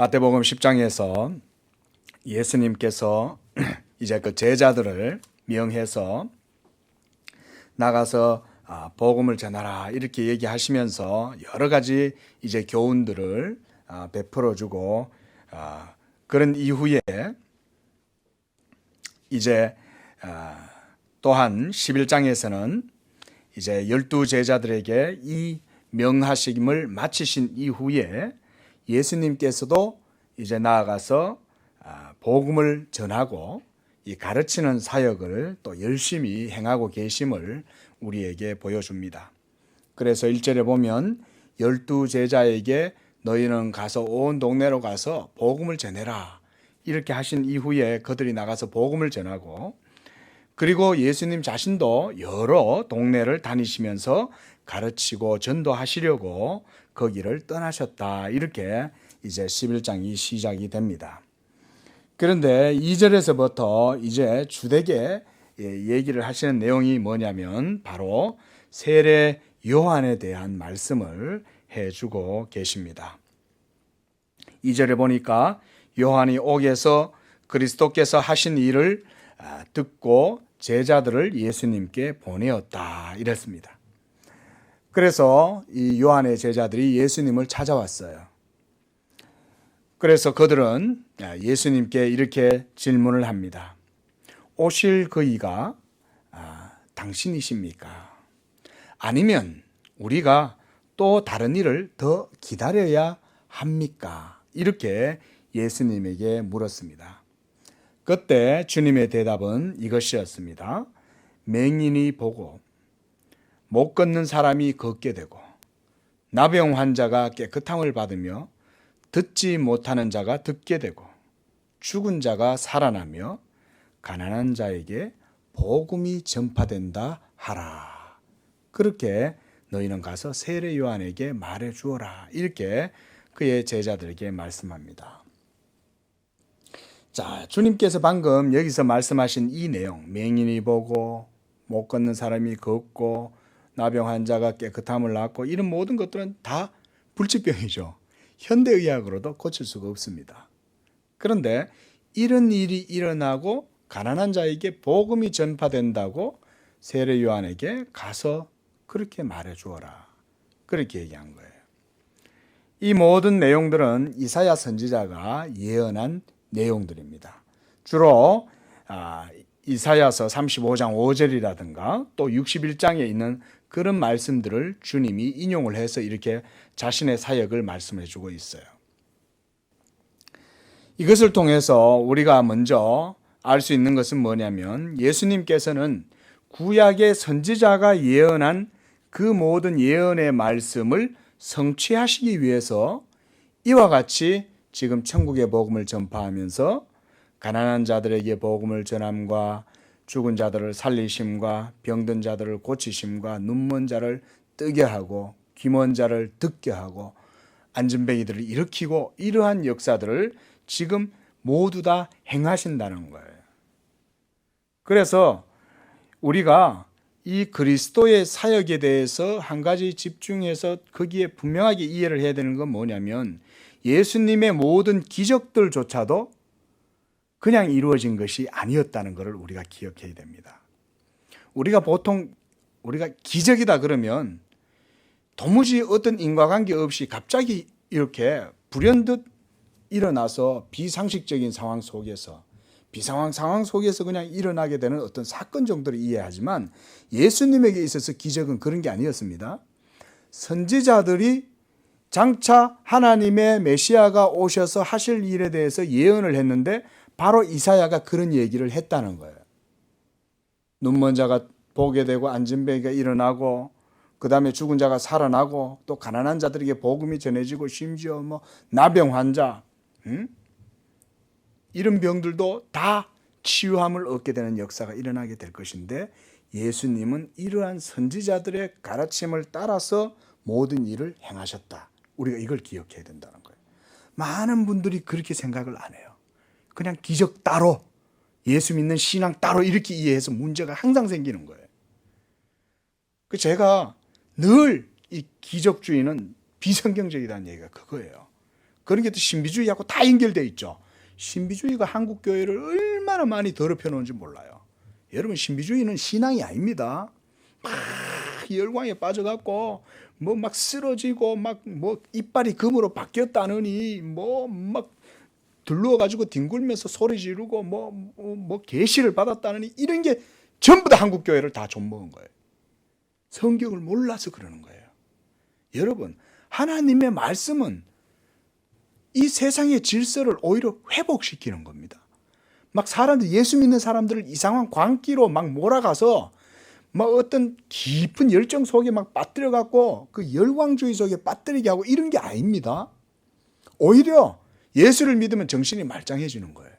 마태복음 10장에서 예수님께서 이제 그 제자들을 명해서 나가서 복음을 전하라 이렇게 얘기하시면서 여러 가지 이제 교훈들을 베풀어 주고 그런 이후에 이제 또한 11장에서는 이제 12제자들에게 이 명하심을 마치신 이후에 예수님께서도 이제 나아가서 복음을 전하고 이 가르치는 사역을 또 열심히 행하고 계심을 우리에게 보여줍니다. 그래서 1절에 보면 12제자에게 너희는 가서 온 동네로 가서 복음을 전해라 이렇게 하신 이후에 그들이 나가서 복음을 전하고, 그리고 예수님 자신도 여러 동네를 다니시면서 가르치고 전도하시려고 거기를 떠나셨다. 이렇게 이제 11장이 시작이 됩니다. 그런데 2절에서부터 이제 주되게 얘기를 하시는 내용이 뭐냐면 바로 세례 요한에 대한 말씀을 해주고 계십니다. 2절에 보니까 요한이 옥에서 그리스도께서 하신 일을 듣고 제자들을 예수님께 보내었다 이랬습니다. 그래서 이 요한의 제자들이 예수님을 찾아왔어요. 그래서 그들은 예수님께 이렇게 질문을 합니다. 오실 그이가 당신이십니까? 아니면 우리가 또 다른 일을 더 기다려야 합니까? 이렇게 예수님에게 물었습니다. 그때 주님의 대답은 이것이었습니다. 맹인이 보고 못 걷는 사람이 걷게 되고 나병 환자가 깨끗함을 받으며 듣지 못하는 자가 듣게 되고 죽은 자가 살아나며 가난한 자에게 복음이 전파된다 하라. 그렇게 너희는 가서 세례 요한에게 말해 주어라. 이렇게 그의 제자들에게 말씀합니다. 자, 주님께서 방금 여기서 말씀하신 이 내용, 맹인이 보고 못 걷는 사람이 걷고 나병 환자가 깨끗함을 낳고 이런 모든 것들은 다 불치병이죠. 현대의학으로도 고칠 수가 없습니다. 그런데 이런 일이 일어나고 가난한 자에게 복음이 전파된다고 세례 요한에게 가서 그렇게 말해 주어라. 그렇게 얘기한 거예요. 이 모든 내용들은 이사야 선지자가 예언한 내용들입니다. 주로 이사야서 35장 5절이라든가 또 61장에 있는 그런 말씀들을 주님이 인용을 해서 이렇게 자신의 사역을 말씀해 주고 있어요. 이것을 통해서 우리가 먼저 알 수 있는 것은 뭐냐면 예수님께서는 구약의 선지자가 예언한 그 모든 예언의 말씀을 성취하시기 위해서 이와 같이 지금 천국의 복음을 전파하면서 가난한 자들에게 복음을 전함과 죽은 자들을 살리심과 병든 자들을 고치심과 눈먼 자를 뜨게 하고 귀먼 자를 듣게 하고 안진뱅이들을 일으키고 이러한 역사들을 지금 모두 다 행하신다는 거예요. 그래서 우리가 이 그리스도의 사역에 대해서 한 가지 집중해서 거기에 분명하게 이해를 해야 되는 건 뭐냐면 예수님의 모든 기적들조차도 그냥 이루어진 것이 아니었다는 것을 우리가 기억해야 됩니다. 우리가 보통 기적이다 그러면 도무지 어떤 인과관계 없이 갑자기 이렇게 불현듯 일어나서 비상식적인 상황 속에서 상황 속에서 그냥 일어나게 되는 어떤 사건 정도를 이해하지만 예수님에게 있어서 기적은 그런 게 아니었습니다. 선지자들이 장차 하나님의 메시아가 오셔서 하실 일에 대해서 예언을 했는데 바로 이사야가 그런 얘기를 했다는 거예요. 눈먼 자가 보게 되고 안진뱅이가 일어나고 그 다음에 죽은 자가 살아나고 또 가난한 자들에게 복음이 전해지고 심지어 나병 환자 이런 병들도 다 치유함을 얻게 되는 역사가 일어나게 될 것인데 예수님은 이러한 선지자들의 가르침을 따라서 모든 일을 행하셨다. 우리가 이걸 기억해야 된다는 거예요. 많은 분들이 그렇게 생각을 안 해요. 그냥 기적 따로 예수 믿는 신앙 따로 이렇게 이해해서 문제가 항상 생기는 거예요. 제가 늘 이 기적주의는 비성경적이라는 얘기가 그거예요. 그런 게 또 신비주의하고 다 연결되어 있죠. 신비주의가 한국 교회를 얼마나 많이 더럽혀 놓은지 몰라요. 여러분, 신비주의는 신앙이 아닙니다. 막 열광에 빠져갖고 뭐 막 쓰러지고 막 뭐 이빨이 금으로 바뀌었다느니 뭐 막 들누워가지고 뒹굴면서 소리 지르고 뭐 계시를 받았다느니 이런 게 전부 다 한국 교회를 다 좀먹은 거예요. 성경을 몰라서 그러는 거예요. 여러분, 하나님의 말씀은 이 세상의 질서를 오히려 회복시키는 겁니다. 막 사람들, 예수 믿는 사람들을 이상한 광기로 막 몰아가서 막 어떤 깊은 열정 속에 막 빠뜨려갖고 그 열광주의 속에 빠뜨리게 하고 이런 게 아닙니다. 오히려 예수를 믿으면 정신이 말짱해지는 거예요.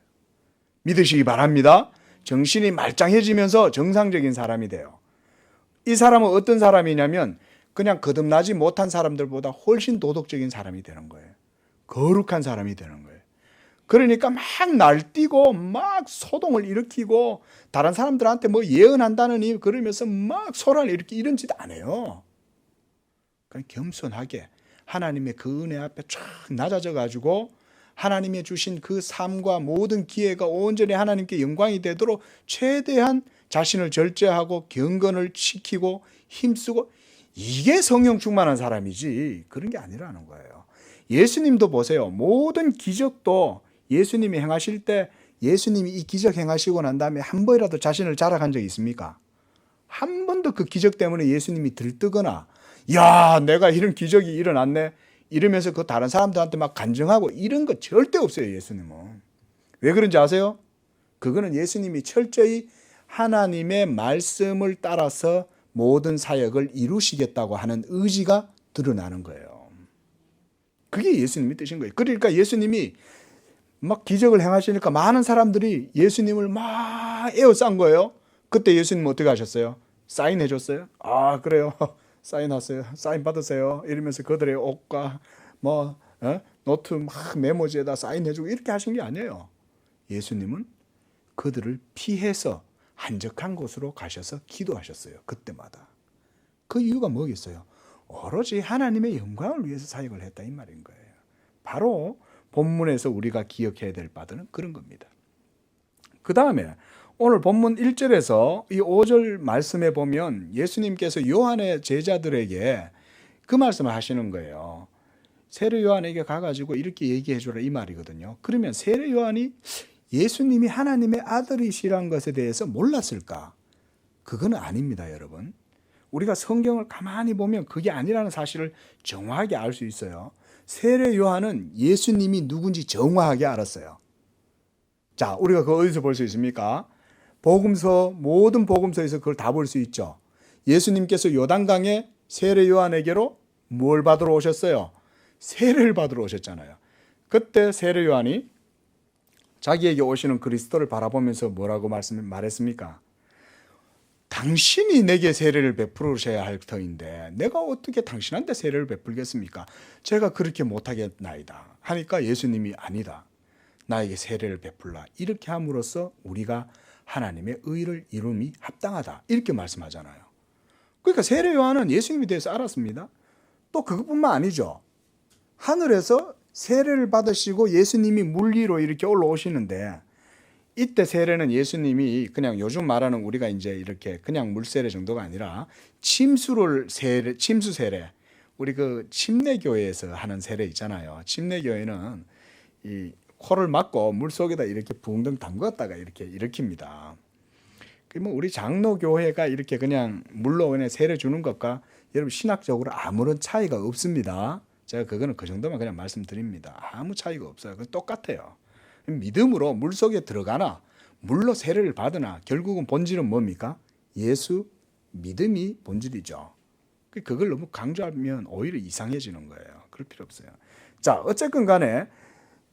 믿으시기 바랍니다. 정신이 말짱해지면서 정상적인 사람이 돼요. 이 사람은 어떤 사람이냐면 그냥 거듭나지 못한 사람들보다 훨씬 도덕적인 사람이 되는 거예요. 거룩한 사람이 되는 거예요. 그러니까 막 날뛰고 막 소동을 일으키고 다른 사람들한테 뭐 예언한다느니 그러면서 막 소란을 일으키고 이런 짓 안 해요. 그냥 겸손하게 하나님의 그 은혜 앞에 쫙 낮아져 가지고 하나님이 주신 그 삶과 모든 기회가 온전히 하나님께 영광이 되도록 최대한 자신을 절제하고 경건을 지키고 힘쓰고, 이게 성령 충만한 사람이지 그런 게 아니라는 거예요. 예수님도 보세요. 모든 기적도 예수님이 행하실 때 예수님이 이 기적 행하시고 난 다음에 한 번이라도 자신을 자랑한 적이 있습니까? 한 번도 그 기적 때문에 예수님이 들뜨거나 야, 내가 이런 기적이 일어났네 이러면서 그 다른 사람들한테 막 간증하고 이런 거 절대 없어요. 예수님은. 왜 그런지 아세요? 그거는 예수님이 철저히 하나님의 말씀을 따라서 모든 사역을 이루시겠다고 하는 의지가 드러나는 거예요. 그게 예수님의 뜻인 거예요. 그러니까 예수님이 막 기적을 행하시니까 많은 사람들이 예수님을 막 에워싼 거예요. 그때 예수님은 어떻게 하셨어요? 사인해 줬어요? 아, 그래요. 사인하세요. 사인 받으세요. 이러면서 그들의 옷과 노트 막 메모지에다 사인해주고 이렇게 하신 게 아니에요. 예수님은 그들을 피해서 한적한 곳으로 가셔서 기도하셨어요. 그때마다. 그 이유가 뭐겠어요? 오로지 하나님의 영광을 위해서 사역을 했다 이 말인 거예요. 바로 본문에서 우리가 기억해야 될 바들은 그런 겁니다. 그 다음에 오늘 본문 1절에서 이 5절 말씀에 보면 예수님께서 요한의 제자들에게 그 말씀을 하시는 거예요. 세례 요한에게 가가지고 이렇게 얘기해 주라 이 말이거든요. 그러면 세례 요한이 예수님이 하나님의 아들이시란 것에 대해서 몰랐을까? 그건 아닙니다, 여러분. 우리가 성경을 가만히 보면 그게 아니라는 사실을 정확하게 알 수 있어요. 세례 요한은 예수님이 누군지 정확하게 알았어요. 자, 우리가 그거 어디서 볼 수 있습니까? 복음서, 모든 복음서에서 그걸 다 볼 수 있죠. 예수님께서 요단강에 세례 요한에게로 뭘 받으러 오셨어요? 세례를 받으러 오셨잖아요. 그때 세례 요한이 자기에게 오시는 그리스도를 바라보면서 뭐라고 말했습니까? 당신이 내게 세례를 베풀으셔야 할 터인데 내가 어떻게 당신한테 세례를 베풀겠습니까? 제가 그렇게 못하겠나이다 하니까 예수님이 아니다. 나에게 세례를 베풀라. 이렇게 함으로써 우리가 하나님의 의를 이룸이 합당하다. 이렇게 말씀하잖아요. 그러니까 세례 요한은 예수님에 대해서 알았습니다. 또 그것뿐만 아니죠. 하늘에서 세례를 받으시고 예수님이 물 위로 이렇게 올라오시는데 이때 세례는 예수님이 그냥 요즘 말하는 우리가 이제 이렇게 그냥 물세례 정도가 아니라 침수 세례. 우리 그 침례교회에서 하는 세례 있잖아요. 침례교회는 이 코를 막고 물 속에다 이렇게 붕덩 담갔다가 이렇게 일으킵니다. 뭐 우리 장로교회가 이렇게 그냥 물로 그냥 세례 주는 것과 여러분 신학적으로 아무런 차이가 없습니다. 제가 그거는 그 정도만 그냥 말씀드립니다. 아무 차이가 없어요. 그건 똑같아요. 믿음으로 물 속에 들어가나 물로 세례를 받으나 결국은 본질은 뭡니까? 예수 믿음이 본질이죠. 그걸 너무 강조하면 오히려 이상해지는 거예요. 그럴 필요 없어요. 자, 어쨌건 간에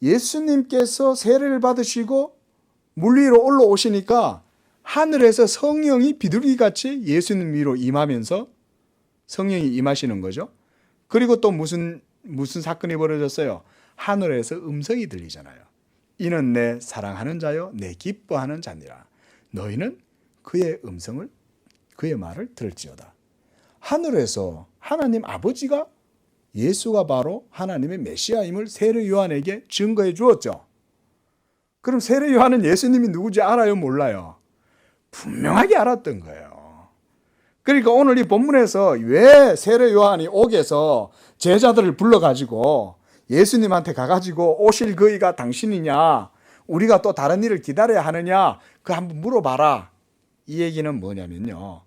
예수님께서 세례를 받으시고 물 위로 올라오시니까 하늘에서 성령이 비둘기같이 예수님 위로 임하면서 성령이 임하시는 거죠. 그리고 또 무슨 사건이 벌어졌어요? 하늘에서 음성이 들리잖아요. 이는 내 사랑하는 자요 내 기뻐하는 자니라. 너희는 그의 음성을 그의 말을 들을지어다. 하늘에서 하나님 아버지가 예수가 바로 하나님의 메시아임을 세례 요한에게 증거해 주었죠. 그럼 세례 요한은 예수님이 누구지 알아요, 몰라요? 분명하게 알았던 거예요. 그러니까 오늘 이 본문에서 왜 세례 요한이 옥에서 제자들을 불러가지고 예수님한테 가가지고 오실 그이가 당신이냐, 우리가 또 다른 일을 기다려야 하느냐, 그 한번 물어봐라. 이 얘기는 뭐냐면요,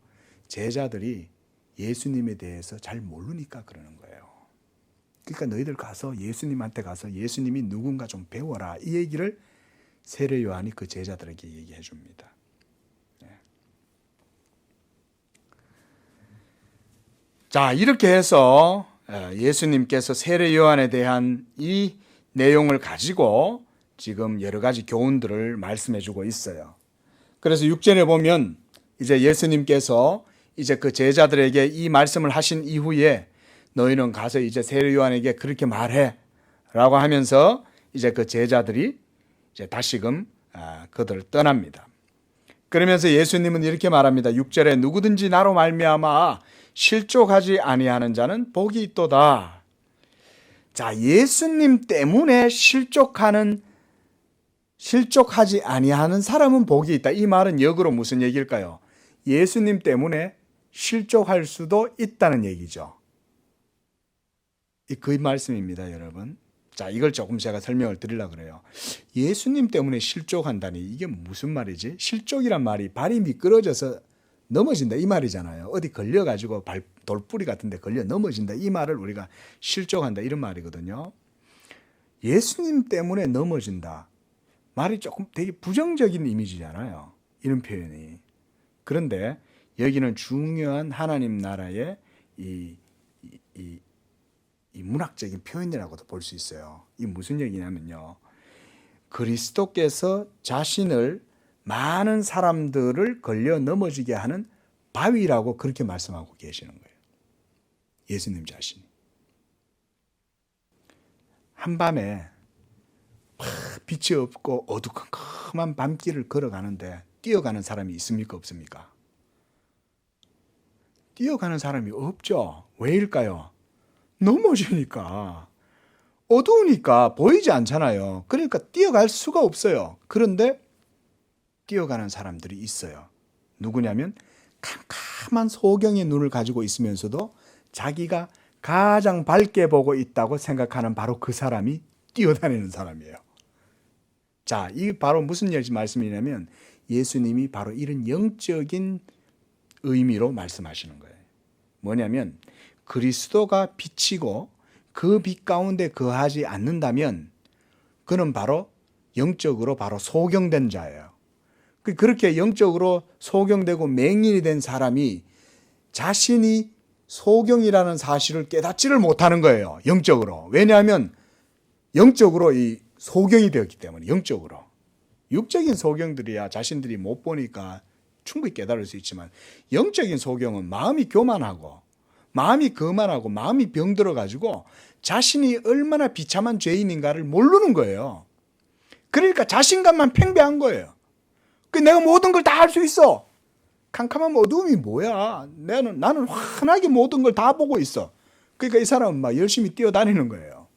제자들이 예수님에 대해서 잘 모르니까 그러는 거예요. 그러니까 너희들 가서 예수님한테 가서 예수님이 누군가 좀 배워라, 이 얘기를 세례 요한이 그 제자들에게 얘기해 줍니다. 자, 이렇게 해서 예수님께서 세례 요한에 대한 이 내용을 가지고 지금 여러 가지 교훈들을 말씀해 주고 있어요. 그래서 6절에 보면 이제 예수님께서 이제 그 제자들에게 이 말씀을 하신 이후에 너희는 가서 이제 세례 요한에게 그렇게 말해 라고 하면서 이제 그 제자들이 이제 다시금 그들을 떠납니다. 그러면서 예수님은 이렇게 말합니다. 6절에 누구든지 나로 말미암아 실족하지 아니하는 자는 복이 있도다. 자, 예수님 때문에 실족하지 아니하는 사람은 복이 있다. 이 말은 역으로 무슨 얘기일까요? 예수님 때문에 실족할 수도 있다는 얘기죠. 그 말씀입니다, 여러분. 자, 이걸 조금 제가 설명을 드리려고 그래요. 예수님 때문에 실족한다니 이게 무슨 말이지? 실족이란 말이 발이 미끄러져서 넘어진다 이 말이잖아요. 어디 걸려가지고 돌뿌리 같은 데 걸려 넘어진다 이 말을 우리가 실족한다 이런 말이거든요. 예수님 때문에 넘어진다. 말이 조금 되게 부정적인 이미지잖아요. 이런 표현이. 그런데 여기는 중요한 하나님 나라의 이 문학적인 표현이라고도 볼 수 있어요. 이 무슨 얘기냐면요, 그리스도께서 자신을 많은 사람들을 걸려 넘어지게 하는 바위라고 그렇게 말씀하고 계시는 거예요. 예수님 자신이. 한밤에 빛이 없고 어두컴컴한 밤길을 걸어가는데 뛰어가는 사람이 있습니까, 없습니까? 뛰어가는 사람이 없죠. 왜일까요? 넘어지니까. 어두우니까 보이지 않잖아요. 그러니까 뛰어갈 수가 없어요. 그런데 뛰어가는 사람들이 있어요. 누구냐면 캄캄한 소경의 눈을 가지고 있으면서도 자기가 가장 밝게 보고 있다고 생각하는 바로 그 사람이 뛰어다니는 사람이에요. 자, 이게 바로 무슨 말씀이냐면 예수님이 바로 이런 영적인 의미로 말씀하시는 거예요. 뭐냐면 그리스도가 빛이고 그 빛 가운데 거하지 않는다면 그는 바로 영적으로 바로 소경된 자예요. 그렇게 영적으로 소경되고 맹인이 된 사람이 자신이 소경이라는 사실을 깨닫지를 못하는 거예요. 영적으로. 왜냐하면 영적으로 이 소경이 되었기 때문에. 영적으로. 육적인 소경들이야 자신들이 못 보니까 충분히 깨달을 수 있지만 영적인 소경은 마음이 교만하고 마음이 거만하고 마음이 병들어가지고 자신이 얼마나 비참한 죄인인가를 모르는 거예요. 그러니까 자신감만 팽배한 거예요. 내가 모든 걸 다 할 수 있어. 캄캄한 어두움이 뭐야? 나는 환하게 모든 걸 다 보고 있어. 그러니까 이 사람은 막 열심히 뛰어다니는 거예요.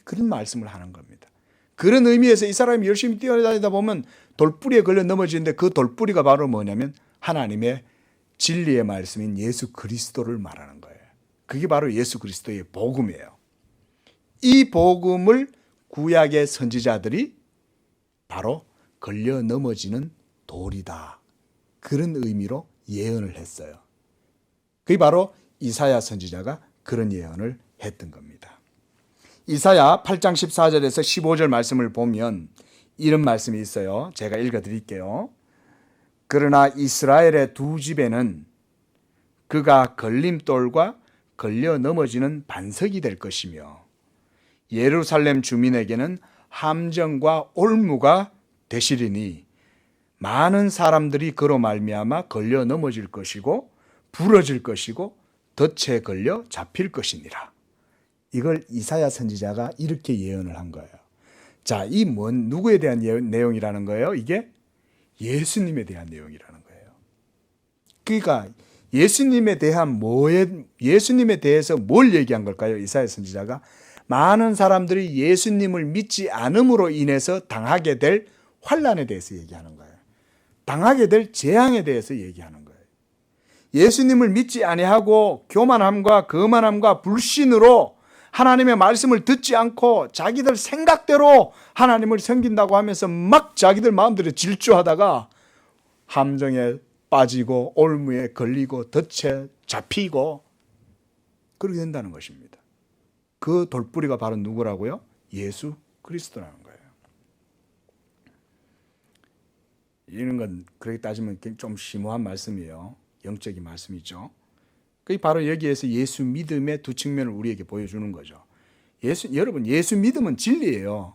그런 말씀을 하는 겁니다. 그런 의미에서 이 사람이 열심히 뛰어다니다 보면 돌뿌리에 걸려 넘어지는데 그 돌뿌리가 바로 뭐냐면 하나님의 진리의 말씀인 예수 그리스도를 말하는 거예요. 그게 바로 예수 그리스도의 복음이에요. 이 복음을 구약의 선지자들이 바로 걸려 넘어지는 돌이다. 그런 의미로 예언을 했어요. 그게 바로 이사야 선지자가 그런 예언을 했던 겁니다. 이사야 8장 14절에서 15절 말씀을 보면 이런 말씀이 있어요. 제가 읽어드릴게요. 그러나 이스라엘의 두 집에는 그가 걸림돌과 걸려 넘어지는 반석이 될 것이며 예루살렘 주민에게는 함정과 올무가 되시리니 많은 사람들이 그로 말미암아 걸려 넘어질 것이고 부러질 것이고 덫에 걸려 잡힐 것이니라. 이걸 이사야 선지자가 이렇게 예언을 한 거예요. 자, 이 누구에 대한 내용이라는 거예요? 이게 예수님에 대한 내용이라는 거예요. 그러니까 예수님에 대해서 뭘 얘기한 걸까요? 이사야 선지자가 많은 사람들이 예수님을 믿지 않음으로 인해서 당하게 될 환난에 대해서 얘기하는 거예요. 당하게 될 재앙에 대해서 얘기하는 거예요. 예수님을 믿지 아니하고 교만함과 거만함과 불신으로 하나님의 말씀을 듣지 않고 자기들 생각대로 하나님을 섬긴다고 하면서 막 자기들 마음대로 질주하다가 함정에 빠지고 올무에 걸리고 덫에 잡히고 그렇게 된다는 것입니다. 그 돌뿌리가 바로 누구라고요? 예수 그리스도라는 거예요. 이런 건 그렇게 따지면 좀 심오한 말씀이에요. 영적인 말씀이죠. 그게 바로 여기에서 예수 믿음의 두 측면을 우리에게 보여주는 거죠. 여러분, 예수 믿음은 진리예요.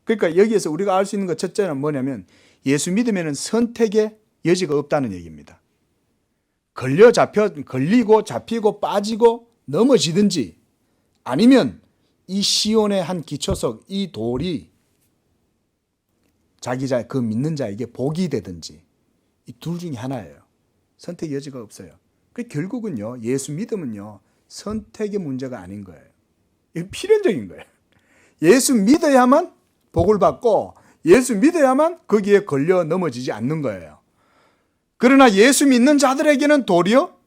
그러니까 여기에서 우리가 알 수 있는 것 첫째는 뭐냐면 예수 믿음에는 선택의 여지가 없다는 얘기입니다. 걸리고 잡히고 빠지고 넘어지든지 아니면 이 시온의 한 기초석 이 돌이 그 믿는 자에게 복이 되든지 이 둘 중에 하나예요. 선택 여지가 없어요. 그 결국은요, 예수 믿음은요, 선택의 문제가 아닌 거예요. 이거 필연적인 거예요. 예수 믿어야만 복을 받고 예수 믿어야만 거기에 걸려 넘어지지 않는 거예요. 그러나 예수 믿는 자들에게는 도리어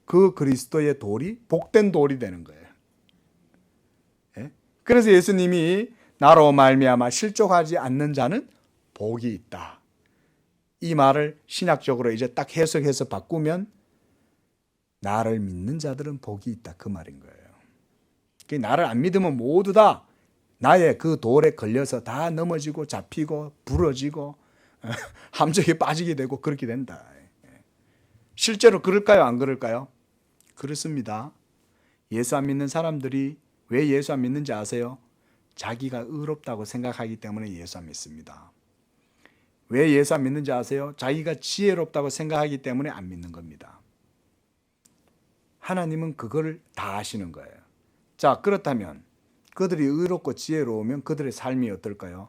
그 그리스도의 돌이 복된 돌이 되는 거예요. 예? 그래서 예수님이 나로 말미암아 실족하지 않는 자는 복이 있다. 이 말을 신학적으로 이제 딱 해석해서 바꾸면 나를 믿는 자들은 복이 있다. 그 말인 거예요. 나를 안 믿으면 모두 다 나의 그 돌에 걸려서 다 넘어지고 잡히고 부러지고 함정에 빠지게 되고 그렇게 된다. 실제로 그럴까요? 안 그럴까요? 그렇습니다. 예수 안 믿는 사람들이 왜 예수 안 믿는지 아세요? 자기가 의롭다고 생각하기 때문에 예수 안 믿습니다. 왜 예수 안 믿는지 아세요? 자기가 지혜롭다고 생각하기 때문에 안 믿는 겁니다. 하나님은 그걸 다 아시는 거예요. 자, 그렇다면 그들이 의롭고 지혜로우면 그들의 삶이 어떨까요?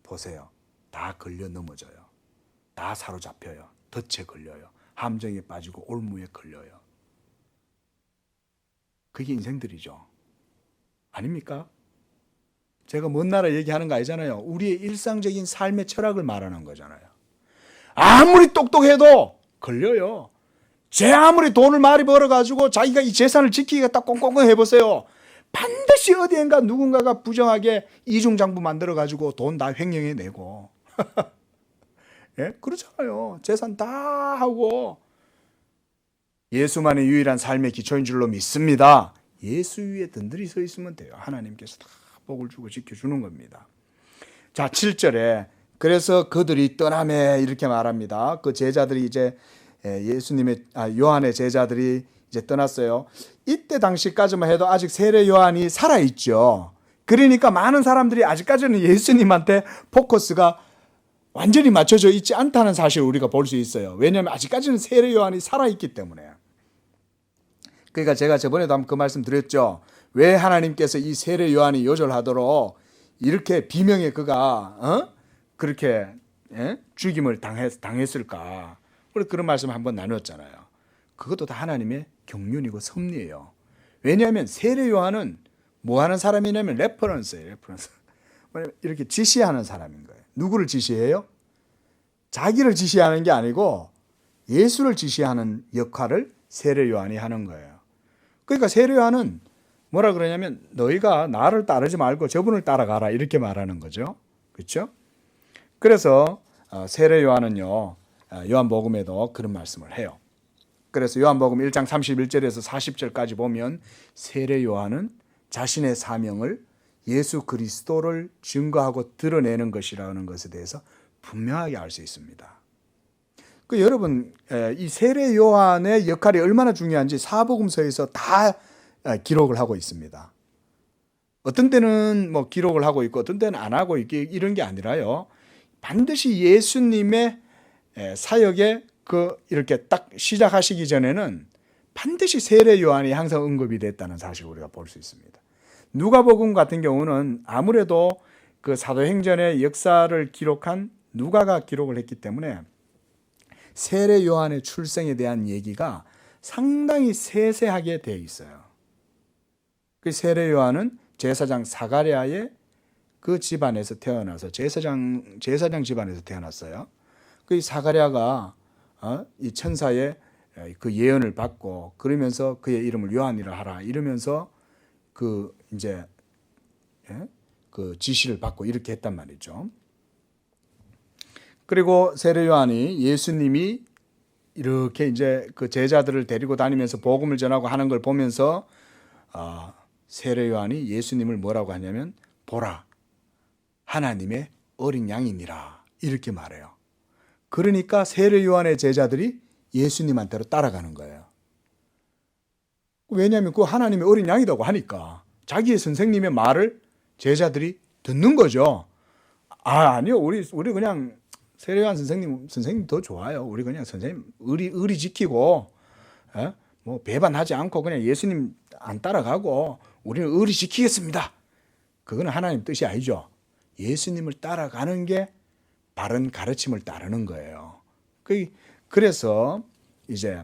보세요. 다 걸려 넘어져요. 다 사로잡혀요. 덫에 걸려요. 함정에 빠지고 올무에 걸려요. 그게 인생들이죠. 아닙니까? 제가 먼 나라 얘기하는 거 아니잖아요. 우리의 일상적인 삶의 철학을 말하는 거잖아요. 아무리 똑똑해도 걸려요. 아무리 돈을 많이 벌어가지고 자기가 이 재산을 지키기가 딱 꽁꽁 해보세요. 반드시 어디엔가 누군가가 부정하게 이중장부 만들어가지고 돈 다 횡령해내고. 예? 그렇잖아요. 재산 다 하고. 예수만의 유일한 삶의 기초인 줄로 믿습니다. 예수 위에 든든히 서 있으면 돼요. 하나님께서 다 복을 주고 지켜주는 겁니다. 자, 7절에 그래서 그들이 떠나매 이렇게 말합니다. 그 제자들이 이제 요한의 제자들이 이제 떠났어요. 이때 당시까지만 해도 아직 세례 요한이 살아있죠. 그러니까 많은 사람들이 아직까지는 예수님한테 포커스가 완전히 맞춰져 있지 않다는 사실을 우리가 볼 수 있어요. 왜냐하면 아직까지는 세례 요한이 살아있기 때문에. 그러니까 제가 저번에도 한번 그 말씀 드렸죠. 왜 하나님께서 이 세례 요한이 요절하도록 이렇게 비명에 그가 그렇게 죽임을 당했을까? 우리 그런 말씀 한번 나눴잖아요. 그것도 다 하나님의 경륜이고 섭리예요. 왜냐하면 세례 요한은 뭐 하는 사람이냐면 레퍼런스예요. 레퍼런스. 이렇게 지시하는 사람인 거예요. 누구를 지시해요? 자기를 지시하는 게 아니고 예수를 지시하는 역할을 세례 요한이 하는 거예요. 그러니까 세례 요한은 뭐라 그러냐면 너희가 나를 따르지 말고 저분을 따라가라 이렇게 말하는 거죠. 그렇죠? 그래서 세례 요한은요. 요한복음에도 그런 말씀을 해요. 그래서 요한복음 1장 31절에서 40절까지 보면 세례 요한은 자신의 사명을 예수 그리스도를 증거하고 드러내는 것이라는 것에 대해서 분명하게 알 수 있습니다. 여러분, 이 세례 요한의 역할이 얼마나 중요한지 사복음서에서 다 기록을 하고 있습니다. 어떤 때는 뭐 기록을 하고 있고 어떤 때는 안 하고 있고 이런 게 아니라요. 반드시 예수님의 사역에 이렇게 딱 시작하시기 전에는 반드시 세례 요한이 항상 언급이 됐다는 사실을 우리가 볼 수 있습니다. 누가복음 같은 경우는 아무래도 그 사도행전의 역사를 기록한 누가가 기록을 했기 때문에 세례 요한의 출생에 대한 얘기가 상당히 세세하게 되어 있어요. 그 세례 요한은 제사장 사가랴의 그 집안에서 태어나서 제사장 집안에서 태어났어요. 그 사가랴가 이 천사의 그 예언을 받고 그러면서 그의 이름을 요한이라 하라 이러면서 그 이제 그 지시를 받고 이렇게 했단 말이죠. 그리고 세례 요한이 예수님이 이렇게 이제 그 제자들을 데리고 다니면서 복음을 전하고 하는 걸 보면서 세례 요한이 예수님을 뭐라고 하냐면 보라 하나님의 어린 양이니라 이렇게 말해요. 그러니까 세례 요한의 제자들이 예수님한테로 따라가는 거예요. 왜냐하면 그 하나님의 어린 양이라고 하니까 자기의 선생님의 말을 제자들이 듣는 거죠. 아니요, 우리 그냥 세례 요한 선생님 더 좋아요. 우리 그냥 선생님 의리 지키고 뭐 배반하지 않고 그냥 예수님 안 따라가고 우리는 의리 지키겠습니다. 그거는 하나님 뜻이 아니죠. 예수님을 따라가는 게 바른 가르침을 따르는 거예요. 그래서 이제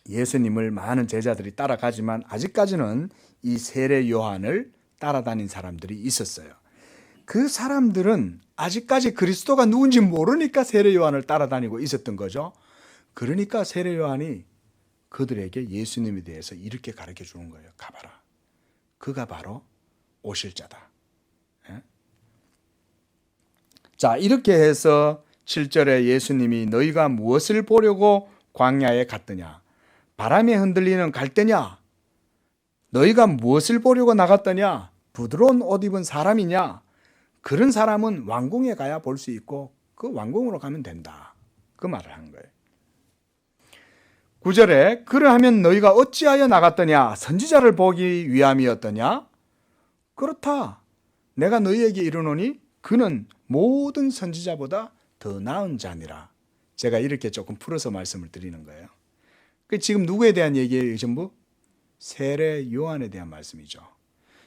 예수님을 많은 제자들이 따라가지만 아직까지는 이 세례 요한을 따라다닌 사람들이 있었어요. 그 사람들은 아직까지 그리스도가 누군지 모르니까 세례 요한을 따라다니고 있었던 거죠. 그러니까 세례 요한이 그들에게 예수님에 대해서 이렇게 가르쳐 주는 거예요. 가봐라. 그가 바로 오실 자다. 자, 이렇게 해서 7절에 예수님이 너희가 무엇을 보려고 광야에 갔더냐? 바람에 흔들리는 갈대냐? 너희가 무엇을 보려고 나갔더냐? 부드러운 옷 입은 사람이냐? 그런 사람은 왕궁에 가야 볼 수 있고 그 왕궁으로 가면 된다. 그 말을 한 거예요. 9절에 그러하면 너희가 어찌하여 나갔더냐? 선지자를 보기 위함이었더냐? 그렇다. 내가 너희에게 이르노니 그는 모든 선지자보다 더 나은 자니라. 제가 이렇게 조금 풀어서 말씀을 드리는 거예요. 지금 누구에 대한 얘기예요? 전부 세례 요한에 대한 말씀이죠.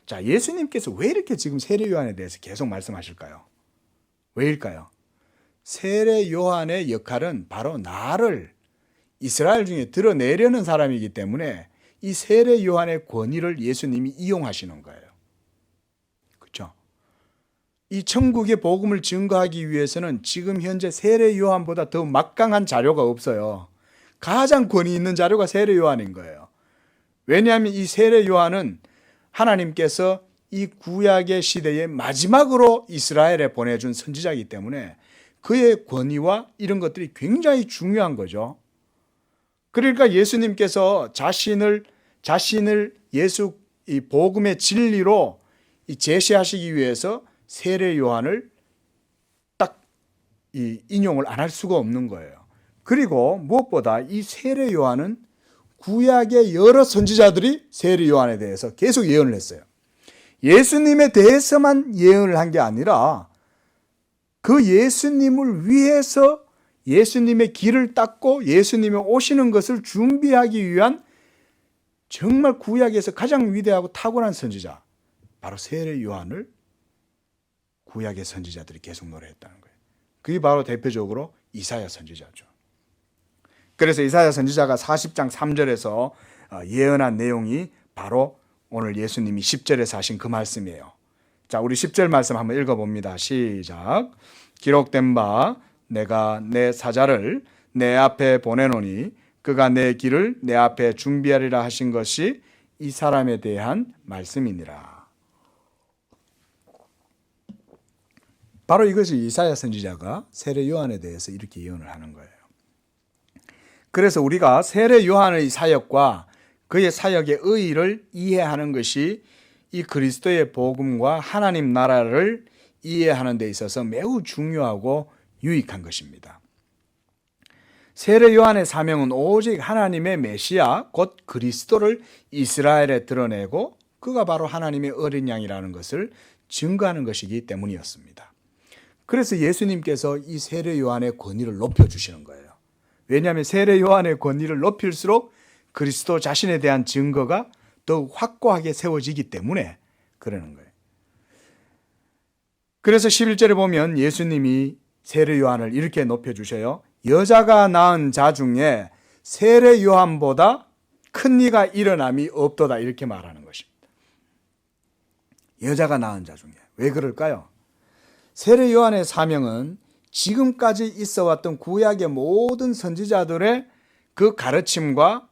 자, 예수님께서 왜 이렇게 지금 세례 요한에 대해서 계속 말씀하실까요? 왜일까요? 세례 요한의 역할은 바로 나를 이스라엘 중에 드러내려는 사람이기 때문에 이 세례 요한의 권위를 예수님이 이용하시는 거예요. 그렇죠? 이 천국의 복음을 증거하기 위해서는 지금 현재 세례 요한보다 더 막강한 자료가 없어요. 가장 권위 있는 자료가 세례 요한인 거예요. 왜냐하면 이 세례 요한은 하나님께서 이 구약의 시대의 마지막으로 이스라엘에 보내준 선지자이기 때문에 그의 권위와 이런 것들이 굉장히 중요한 거죠. 그러니까 예수님께서 자신을 예수 이 복음의 진리로 제시하시기 위해서 세례 요한을 딱 인용을 안 할 수가 없는 거예요. 그리고 무엇보다 이 세례 요한은 구약의 여러 선지자들이 세례 요한에 대해서 계속 예언을 했어요. 예수님에 대해서만 예언을 한 게 아니라 그 예수님을 위해서 예수님의 길을 닦고 예수님이 오시는 것을 준비하기 위한 정말 구약에서 가장 위대하고 탁월한 선지자, 바로 세례 요한을 구약의 선지자들이 계속 노래했다는 거예요. 그게 바로 대표적으로 이사야 선지자죠. 그래서 이사야 선지자가 40장 3절에서 예언한 내용이 바로 오늘 예수님이 10절에서 하신 그 말씀이에요. 자, 우리 10절 말씀 한번 읽어봅니다. 시작. 기록된 바 내가 내 사자를 내 앞에 보내노니 그가 내 길을 내 앞에 준비하리라 하신 것이 이 사람에 대한 말씀이니라. 바로 이것이 이사야 선지자가 세례 요한에 대해서 이렇게 예언을 하는 거예요. 그래서 우리가 세례 요한의 사역과 그의 사역의 의의를 이해하는 것이 이 그리스도의 복음과 하나님 나라를 이해하는 데 있어서 매우 중요하고 유익한 것입니다. 세례 요한의 사명은 오직 하나님의 메시아 곧 그리스도를 이스라엘에 드러내고 그가 바로 하나님의 어린 양이라는 것을 증거하는 것이기 때문이었습니다. 그래서 예수님께서 이 세례 요한의 권위를 높여주시는 거예요. 왜냐하면 세례 요한의 권위를 높일수록 그리스도 자신에 대한 증거가 더욱 확고하게 세워지기 때문에 그러는 거예요. 그래서 11절에 보면 예수님이 세례 요한을 이렇게 높여주셔요. 여자가 낳은 자 중에 세례 요한보다 큰 이가 일어남이 없도다, 이렇게 말하는 것입니다. 여자가 낳은 자 중에. 왜 그럴까요? 세례 요한의 사명은 지금까지 있어 왔던 구약의 모든 선지자들의 그 가르침과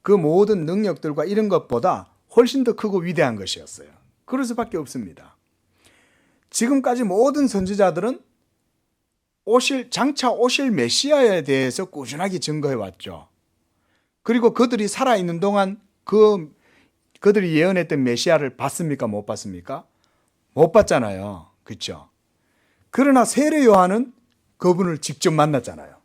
그 모든 능력들과 이런 것보다 훨씬 더 크고 위대한 것이었어요. 그럴 수밖에 없습니다. 지금까지 모든 선지자들은 장차 오실 메시아에 대해서 꾸준하게 증거해 왔죠. 그리고 그들이 살아있는 동안 그들이 예언했던 메시아를 봤습니까? 못 봤습니까? 못 봤잖아요. 그렇죠? 그러나 세례 요한은 그분을 직접 만났잖아요.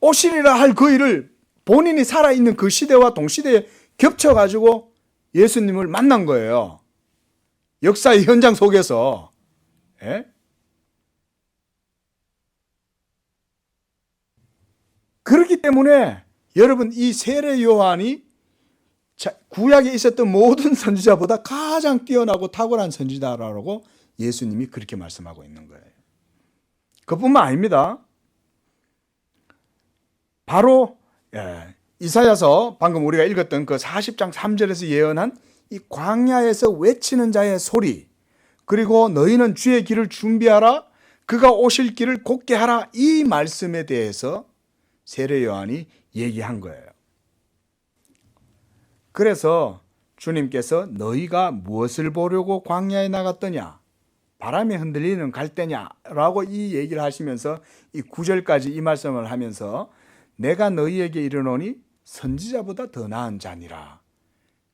오시리라 할 그 일을 본인이 살아있는 그 시대와 동시대에 겹쳐가지고 예수님을 만난 거예요. 역사의 현장 속에서. 예? 그렇기 때문에 여러분, 이 세례 요한이 구약에 있었던 모든 선지자보다 가장 뛰어나고 탁월한 선지자라고 예수님이 그렇게 말씀하고 있는 거예요. 그뿐만 아닙니다. 바로 이사야서 방금 우리가 읽었던 그 40장 3절에서 예언한 이 광야에서 외치는 자의 소리, 그리고 너희는 주의 길을 준비하라, 그가 오실 길을 곧게 하라, 이 말씀에 대해서 세례 요한이 얘기한 거예요. 그래서 주님께서 너희가 무엇을 보려고 광야에 나갔더냐, 바람에 흔들리는 갈대냐라고 이 얘기를 하시면서 이 9절까지 이 말씀을 하면서 내가 너희에게 이르노니 선지자보다 더 나은 자니라,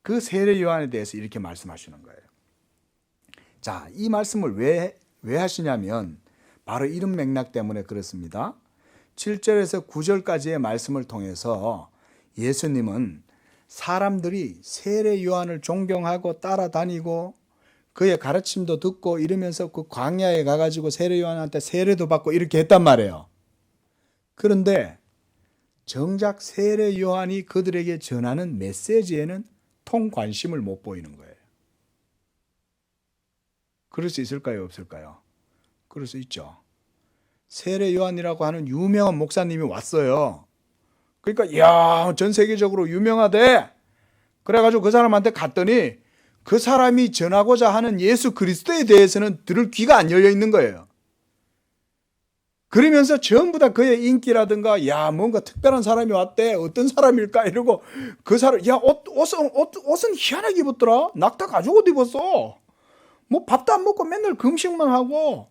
그 세례 요한에 대해서 이렇게 말씀하시는 거예요. 자, 이 말씀을 왜 하시냐면 바로 이런 맥락 때문에 그렇습니다. 7절에서 9절까지의 말씀을 통해서 예수님은 사람들이 세례 요한을 존경하고 따라다니고 그의 가르침도 듣고 이러면서 그 광야에 가가지고 세례 요한한테 세례도 받고 이렇게 했단 말이에요. 그런데 정작 세례 요한이 그들에게 전하는 메시지에는 통 관심을 못 보이는 거예요. 그럴 수 있을까요? 없을까요? 그럴 수 있죠. 세례 요한이라고 하는 유명한 목사님이 왔어요. 그러니까 이야, 전 세계적으로 유명하대. 그래가지고 그 사람한테 갔더니 그 사람이 전하고자 하는 예수 그리스도에 대해서는 들을 귀가 안 열려 있는 거예요. 그러면서 전부 다 그의 인기라든가, 야, 뭔가 특별한 사람이 왔대, 어떤 사람일까 이러고, 그 사람, 야, 옷은 희한하게 입었더라. 낙타 가죽 옷 입었어. 뭐 밥도 안 먹고 맨날 금식만 하고,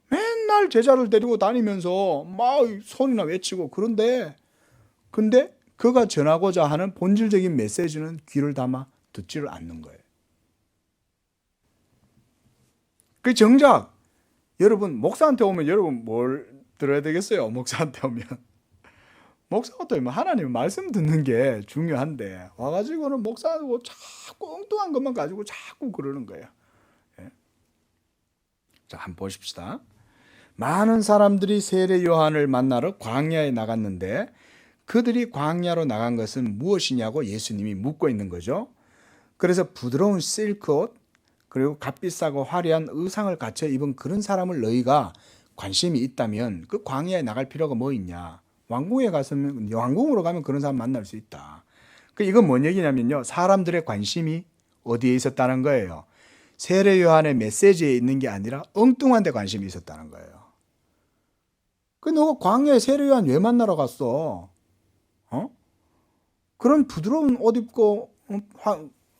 맨날 제자를 데리고 다니면서 막 소리나 외치고. 근데 그가 전하고자 하는 본질적인 메시지는 귀를 담아 듣지를 않는 거예요. 그 정작 여러분, 목사한테 오면 여러분 뭘 들어야 되겠어요? 목사한테 오면 목사한테 오면 하나님 말씀 듣는 게 중요한데 와가지고는 목사하고 자꾸 엉뚱한 것만 가지고 자꾸 그러는 거예요. 예? 자, 한번 보십시다. 많은 사람들이 세례 요한을 만나러 광야에 나갔는데 그들이 광야로 나간 것은 무엇이냐고 예수님이 묻고 있는 거죠. 그래서 부드러운 실크옷, 그리고 값비싸고 화려한 의상을 갖춰 입은 그런 사람을 너희가 관심이 있다면 그 광야에 나갈 필요가 뭐 있냐. 왕궁으로 가면 그런 사람 만날 수 있다. 이건 뭔 얘기냐면요, 사람들의 관심이 어디에 있었다는 거예요. 세례 요한의 메시지에 있는 게 아니라 엉뚱한 데 관심이 있었다는 거예요. 너가 광야에 세례 요한 왜 만나러 갔어? 그런 부드러운 옷 입고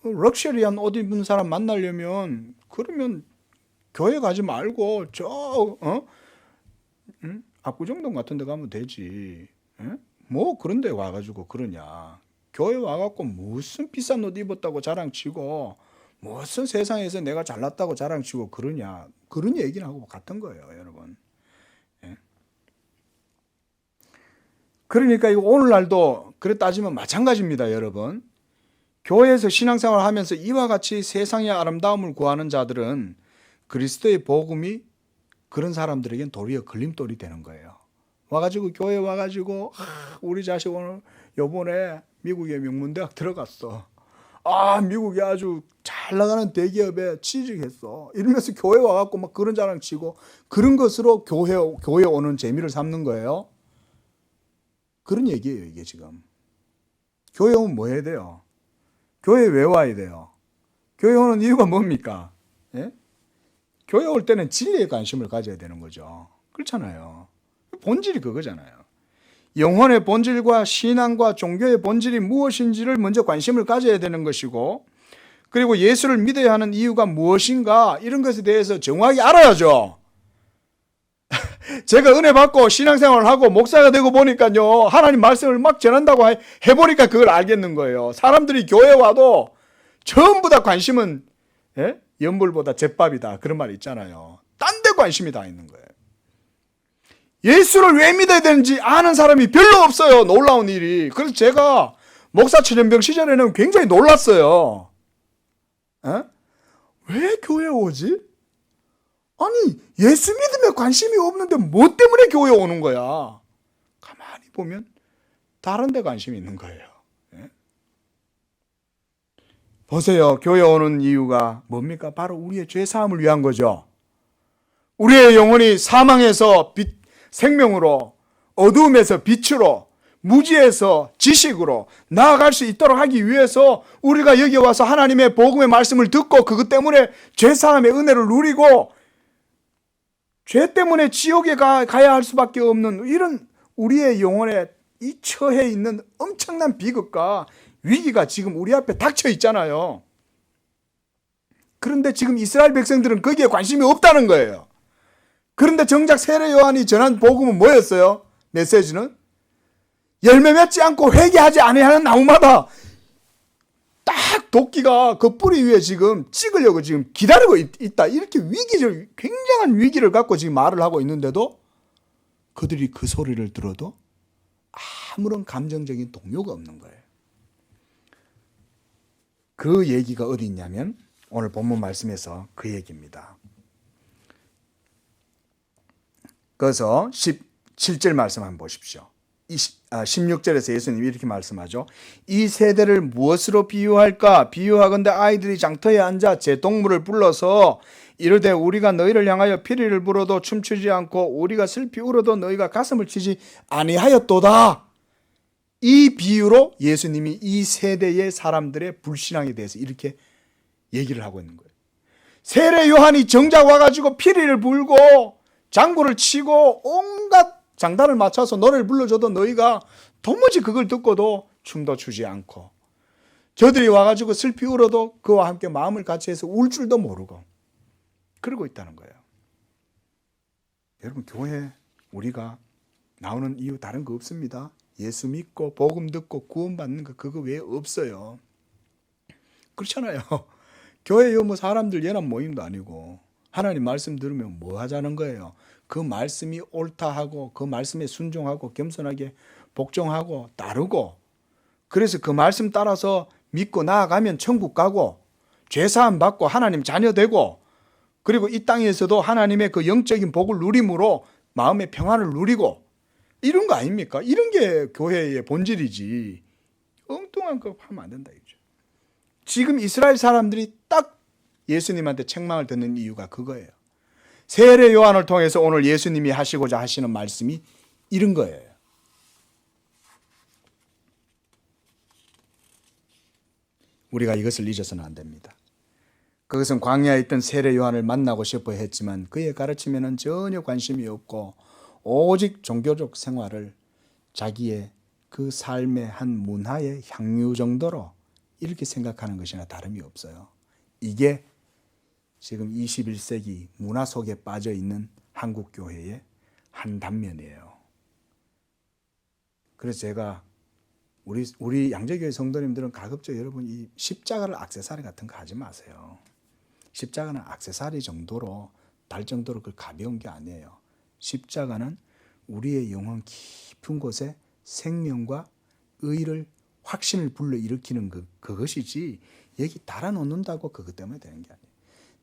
럭셔리한 옷 입은 사람 만나려면 그러면 교회 가지 말고 압구정동 같은 데 가면 되지. 뭐 그런 데 와가지고 그러냐. 교회 와갖고 무슨 비싼 옷 입었다고 자랑치고 무슨 세상에서 내가 잘났다고 자랑치고 그러냐. 그런 얘기는 하고 같은 거예요, 여러분. 그러니까 오늘날도 그래 따지면 마찬가지입니다, 여러분. 교회에서 신앙생활을 하면서 이와 같이 세상의 아름다움을 구하는 자들은 그리스도의 복음이 그런 사람들에겐 도리어 걸림돌이 되는 거예요. 와가지고 교회 와가지고 우리 자식 오늘 요번에 미국의 명문대학 들어갔어. 미국에 아주 잘 잘 나가는 대기업에 취직했어. 이러면서 교회 와갖고 막 그런 자랑 치고 그런 것으로 교회 오는 재미를 삼는 거예요. 그런 얘기예요, 이게 지금. 교회 오면 뭐 해야 돼요? 교회 왜 와야 돼요? 교회 오는 이유가 뭡니까? 예? 교회 올 때는 진리에 관심을 가져야 되는 거죠. 그렇잖아요. 본질이 그거잖아요. 영혼의 본질과 신앙과 종교의 본질이 무엇인지를 먼저 관심을 가져야 되는 것이고, 그리고 예수를 믿어야 하는 이유가 무엇인가 이런 것에 대해서 정확히 알아야죠. 제가 은혜 받고 신앙생활을 하고 목사가 되고 보니까요, 하나님 말씀을 막 전한다고 해보니까 그걸 알겠는 거예요. 사람들이 교회 와도 전부 다 관심은 연불보다 잿밥이다, 그런 말 있잖아요. 딴 데 관심이 다 있는 거예요. 예수를 왜 믿어야 되는지 아는 사람이 별로 없어요. 놀라운 일이. 그래서 제가 목사 천연병 시절에는 굉장히 놀랐어요. 왜 교회에 오지? 아니, 예수 믿음에 관심이 없는데 뭐 때문에 교회에 오는 거야? 가만히 보면 다른 데 관심이 있는 거예요. 보세요. 교회 오는 이유가 뭡니까? 바로 우리의 죄 사함을 위한 거죠. 우리의 영혼이 사망에서 생명으로, 어두움에서 빛으로, 무지에서 지식으로 나아갈 수 있도록 하기 위해서 우리가 여기 와서 하나님의 복음의 말씀을 듣고 그것 때문에 죄사함의 은혜를 누리고 죄 때문에 지옥에 가야 할 수밖에 없는 이런 우리의 영혼에 이 처해 있는 엄청난 비극과 위기가 지금 우리 앞에 닥쳐 있잖아요. 그런데 지금 이스라엘 백성들은 거기에 관심이 없다는 거예요. 그런데 정작 세례 요한이 전한 복음은 뭐였어요? 메시지는 열매 맺지 않고 회개하지 아니하는 나무마다 딱 도끼가 그 뿌리 위에 지금 찍으려고 지금 기다리고 있다. 이렇게 굉장한 위기를 갖고 지금 말을 하고 있는데도 그들이 그 소리를 들어도 아무런 감정적인 동요가 없는 거예요. 그 얘기가 어디 있냐면 오늘 본문 말씀에서 그 얘기입니다. 그래서 17절 말씀 한번 보십시오. 16절에서 예수님이 이렇게 말씀하죠. 이 세대를 무엇으로 비유할까? 비유하건대 아이들이 장터에 앉아 제 동물을 불러서 이르되 우리가 너희를 향하여 피리를 불어도 춤추지 않고 우리가 슬피 울어도 너희가 가슴을 치지 아니하였도다. 이 비유로 예수님이 이 세대의 사람들의 불신앙에 대해서 이렇게 얘기를 하고 있는 거예요. 세례 요한이 정작 와가지고 피리를 불고 장구를 치고 온갖 장단을 맞춰서 노래를 불러줘도 너희가 도무지 그걸 듣고도 춤도 추지 않고 저들이 와가지고 슬피 울어도 그와 함께 마음을 같이 해서 울 줄도 모르고 그러고 있다는 거예요. 여러분, 교회 우리가 나오는 이유 다른 거 없습니다. 예수 믿고 복음 듣고 구원받는 거 그거 외에 없어요. 그렇잖아요. 교회요 뭐 사람들 연합 모임도 아니고 하나님 말씀 들으면 뭐 하자는 거예요. 그 말씀이 옳다 하고 그 말씀에 순종하고 겸손하게 복종하고 따르고 그래서 그 말씀 따라서 믿고 나아가면 천국 가고 죄사함 받고 하나님 자녀 되고 그리고 이 땅에서도 하나님의 그 영적인 복을 누림으로 마음의 평안을 누리고 이런 거 아닙니까? 이런 게 교회의 본질이지 엉뚱한 거 하면 안 된다 이거죠. 지금 이스라엘 사람들이 딱 예수님한테 책망을 듣는 이유가 그거예요. 세례 요한을 통해서 오늘 예수님이 하시고자 하시는 말씀이 이런 거예요. 우리가 이것을 잊어서는 안 됩니다. 그것은 광야에 있던 세례 요한을 만나고 싶어 했지만 그의 가르침에는 전혀 관심이 없고 오직 종교적 생활을 자기의 그 삶의 한 문화의 향유 정도로 이렇게 생각하는 것이나 다름이 없어요. 이게 지금 21세기 문화 속에 빠져 있는 한국 교회의 한 단면이에요. 그래서 제가 우리 양재교회 성도님들은 가급적 여러분 이 십자가를 액세서리 같은 거 하지 마세요. 십자가는 액세서리 정도로 달 정도로 그 가벼운 게 아니에요. 십자가는 우리의 영혼 깊은 곳에 생명과 의를 확신을 불러일으키는 그것이지 여기 달아놓는다고 그것 때문에 되는 게 아니에요.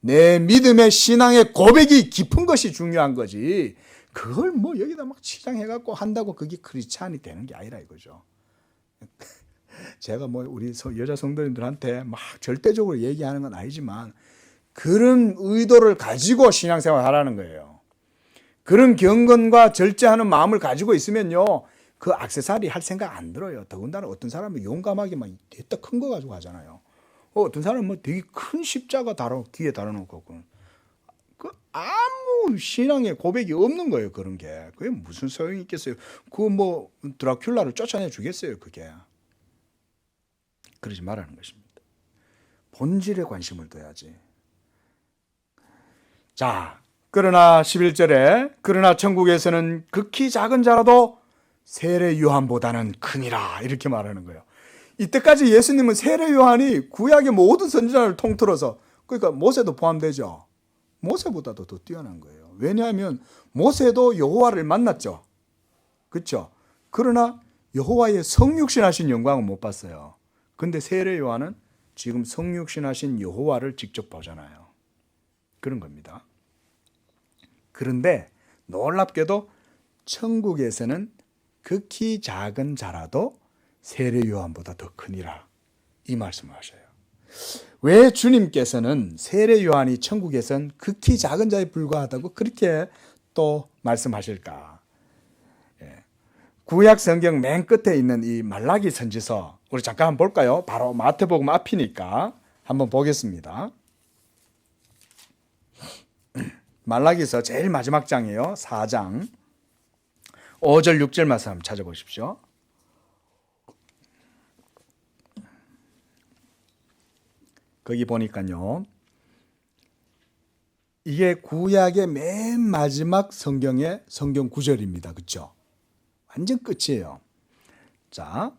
내 믿음의 신앙의 고백이 깊은 것이 중요한 거지 그걸 뭐 여기다 막 치장해갖고 한다고 그게 크리스찬이 되는 게 아니라 이거죠. 제가 뭐 우리 여자 성도님들한테 막 절대적으로 얘기하는 건 아니지만 그런 의도를 가지고 신앙생활 하라는 거예요. 그런 경건과 절제하는 마음을 가지고 있으면요, 그 액세서리 할 생각 안 들어요. 더군다나 어떤 사람은 용감하게 막 됐다 큰 거 가지고 하잖아요. 어떤 사람은 뭐 되게 큰 십자가 귀에 달아놓고 그 아무 신앙의 고백이 없는 거예요. 그런 게 그게 무슨 소용이 있겠어요. 그 뭐 드라큘라를 쫓아내 주겠어요. 그게 그러지 말라는 것입니다. 본질에 관심을 둬야지. 자, 그러나 11절에 그러나 천국에서는 극히 작은 자라도 세례 요한보다는 크니라 이렇게 말하는 거예요. 이때까지 예수님은 세례 요한이 구약의 모든 선지자를 통틀어서, 그러니까 모세도 포함되죠. 모세보다도 더 뛰어난 거예요. 왜냐하면 모세도 여호와를 만났죠. 그렇죠? 그러나 여호와의 성육신하신 영광은 못 봤어요. 근데 세례 요한은 지금 성육신하신 여호와를 직접 보잖아요. 그런 겁니다. 그런데 놀랍게도 천국에서는 극히 작은 자라도 세례 요한보다 더 크니라 이 말씀을 하셔요. 왜 주님께서는 세례 요한이 천국에선 극히 작은 자에 불과하다고 그렇게 또 말씀하실까? 구약 성경 맨 끝에 있는 이 말라기 선지서 우리 잠깐 한번 볼까요? 바로 마태복음 앞이니까 한번 보겠습니다. 말라기서 제일 마지막 장이에요. 4장 5절 6절 말씀 한번 찾아보십시오. 거기 보니까요, 이게 구약의 맨 마지막 성경의 성경 구절입니다. 그렇죠? 완전 끝이에요. 자,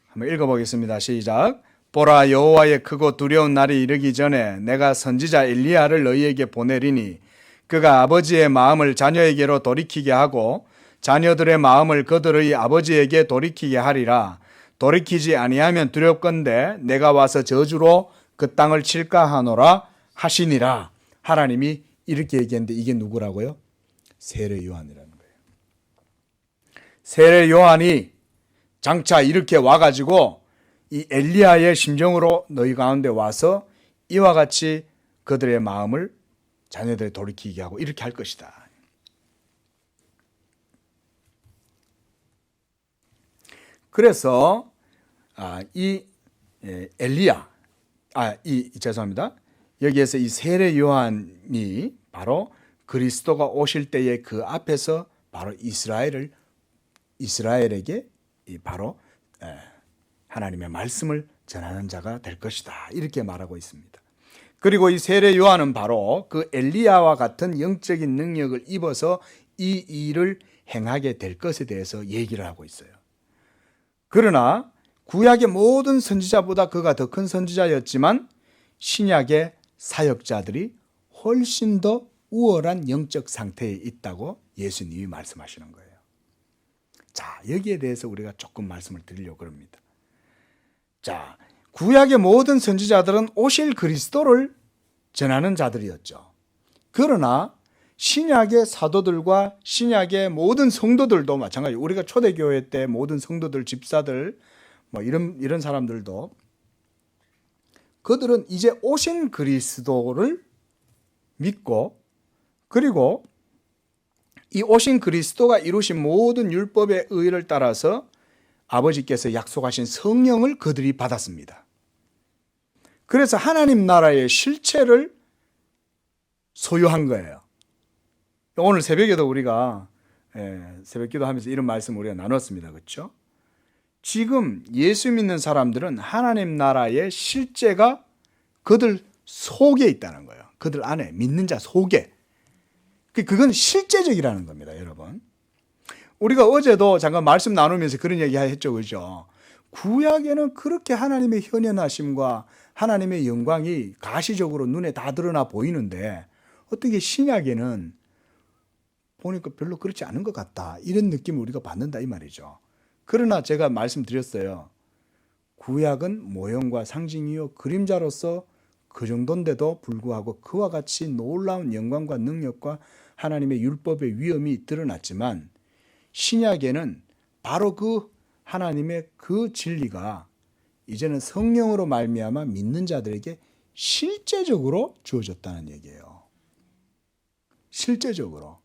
한번 읽어보겠습니다. 시작. 보라, 여호와의 크고 두려운 날이 이르기 전에 내가 선지자 엘리야를 너희에게 보내리니 그가 아버지의 마음을 자녀에게로 돌이키게 하고 자녀들의 마음을 그들의 아버지에게 돌이키게 하리라. 돌이키지 아니하면 두렵건대 내가 와서 저주로 그 땅을 칠까 하노라 하시니라. 하나님이 이렇게 얘기했는데 이게 누구라고요? 세례 요한이라는 거예요. 세례 요한이 장차 이렇게 와가지고 이 엘리야의 심정으로 너희 가운데 와서 이와 같이 그들의 마음을 자녀들에 돌이키게 하고 이렇게 할 것이다. 그래서 이 엘리야, 죄송합니다. 여기에서 이 세례 요한이 바로 그리스도가 오실 때의 그 앞에서 바로 이스라엘에게 바로 하나님의 말씀을 전하는 자가 될 것이다. 이렇게 말하고 있습니다. 그리고 이 세례 요한은 바로 그 엘리야와 같은 영적인 능력을 입어서 이 일을 행하게 될 것에 대해서 얘기를 하고 있어요. 그러나 구약의 모든 선지자보다 그가 더 큰 선지자였지만 신약의 사역자들이 훨씬 더 우월한 영적 상태에 있다고 예수님이 말씀하시는 거예요. 자, 여기에 대해서 우리가 조금 말씀을 드리려고 합니다. 자, 구약의 모든 선지자들은 오실 그리스도를 전하는 자들이었죠. 그러나 신약의 사도들과 신약의 모든 성도들도 마찬가지. 우리가 초대교회 때 모든 성도들, 집사들, 뭐 이런 사람들도 그들은 이제 오신 그리스도를 믿고 그리고 이 오신 그리스도가 이루신 모든 율법의 의를 따라서 아버지께서 약속하신 성령을 그들이 받았습니다. 그래서 하나님 나라의 실체를 소유한 거예요. 오늘 새벽에도 우리가 새벽 기도하면서 이런 말씀 우리가 나눴습니다. 그렇죠? 지금 예수 믿는 사람들은 하나님 나라의 실제가 그들 속에 있다는 거예요. 그들 안에 믿는 자 속에. 그건 실제적이라는 겁니다, 여러분. 우리가 어제도 잠깐 말씀 나누면서 그런 얘기 했죠. 그죠? 구약에는 그렇게 하나님의 현현하심과 하나님의 영광이 가시적으로 눈에 다 드러나 보이는데 어떻게 신약에는 보니까 별로 그렇지 않은 것 같다. 이런 느낌을 우리가 받는다 이 말이죠. 그러나 제가 말씀드렸어요. 구약은 모형과 상징이요 그림자로서 그 정도인데도 불구하고 그와 같이 놀라운 영광과 능력과 하나님의 율법의 위엄이 드러났지만 신약에는 바로 그 하나님의 그 진리가 이제는 성령으로 말미암아 믿는 자들에게 실제적으로 주어졌다는 얘기예요. 실제적으로.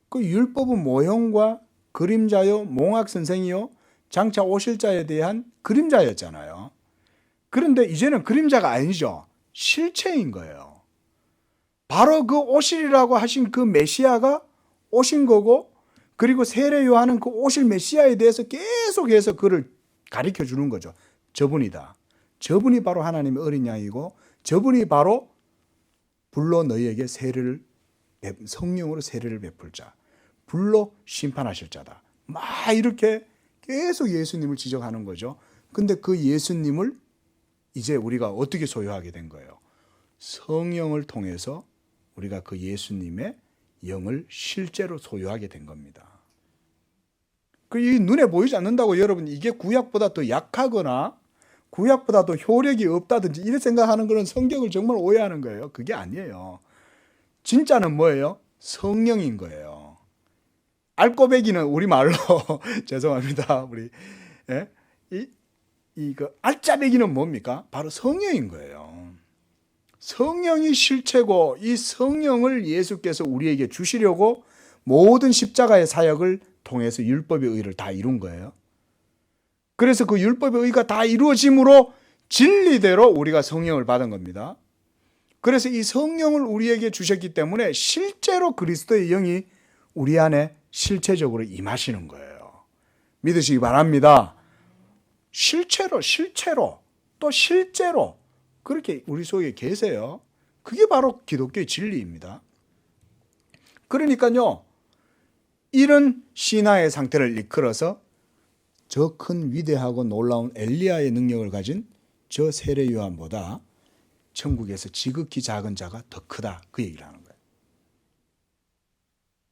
그 율법은 모형과 그림자요, 몽학 선생이요, 장차 오실 자에 대한 그림자였잖아요. 그런데 이제는 그림자가 아니죠. 실체인 거예요. 바로 그 오시리라고 하신 그 메시아가 오신 거고, 그리고 세례 요한은 그 오실 메시아에 대해서 계속해서 그를 가르쳐 주는 거죠. 저분이다. 저분이 바로 하나님의 어린 양이고, 저분이 바로 불로 너희에게 성령으로 세례를 베풀 자, 불로 심판하실 자다. 막 이렇게 계속 예수님을 지적하는 거죠. 근데 그 예수님을 이제 우리가 어떻게 소유하게 된 거예요? 성령을 통해서 우리가 그 예수님의 영을 실제로 소유하게 된 겁니다. 이 눈에 보이지 않는다고 여러분, 이게 구약보다 더 약하거나 구약보다 더 효력이 없다든지 이렇게 생각하는 거는 성경을 정말 오해하는 거예요. 그게 아니에요. 진짜는 뭐예요? 성령인 거예요. 알꼬배기는 우리말로 죄송합니다. 우리 그 알짜배기는 뭡니까? 바로 성령인 거예요. 성령이 실체고, 이 성령을 예수께서 우리에게 주시려고 모든 십자가의 사역을 통해서 율법의 의를 다 이룬 거예요. 그래서 그 율법의 의가 다 이루어짐으로 진리대로 우리가 성령을 받은 겁니다. 그래서 이 성령을 우리에게 주셨기 때문에 실제로 그리스도의 영이 우리 안에 실체적으로 임하시는 거예요. 믿으시기 바랍니다. 실체로 또 실제로 그렇게 우리 속에 계세요. 그게 바로 기독교의 진리입니다. 그러니까요, 이런 신화의 상태를 이끌어서 저 큰 위대하고 놀라운 엘리야의 능력을 가진 저 세례 요한보다 천국에서 지극히 작은 자가 더 크다, 그 얘기를 하는 거예요.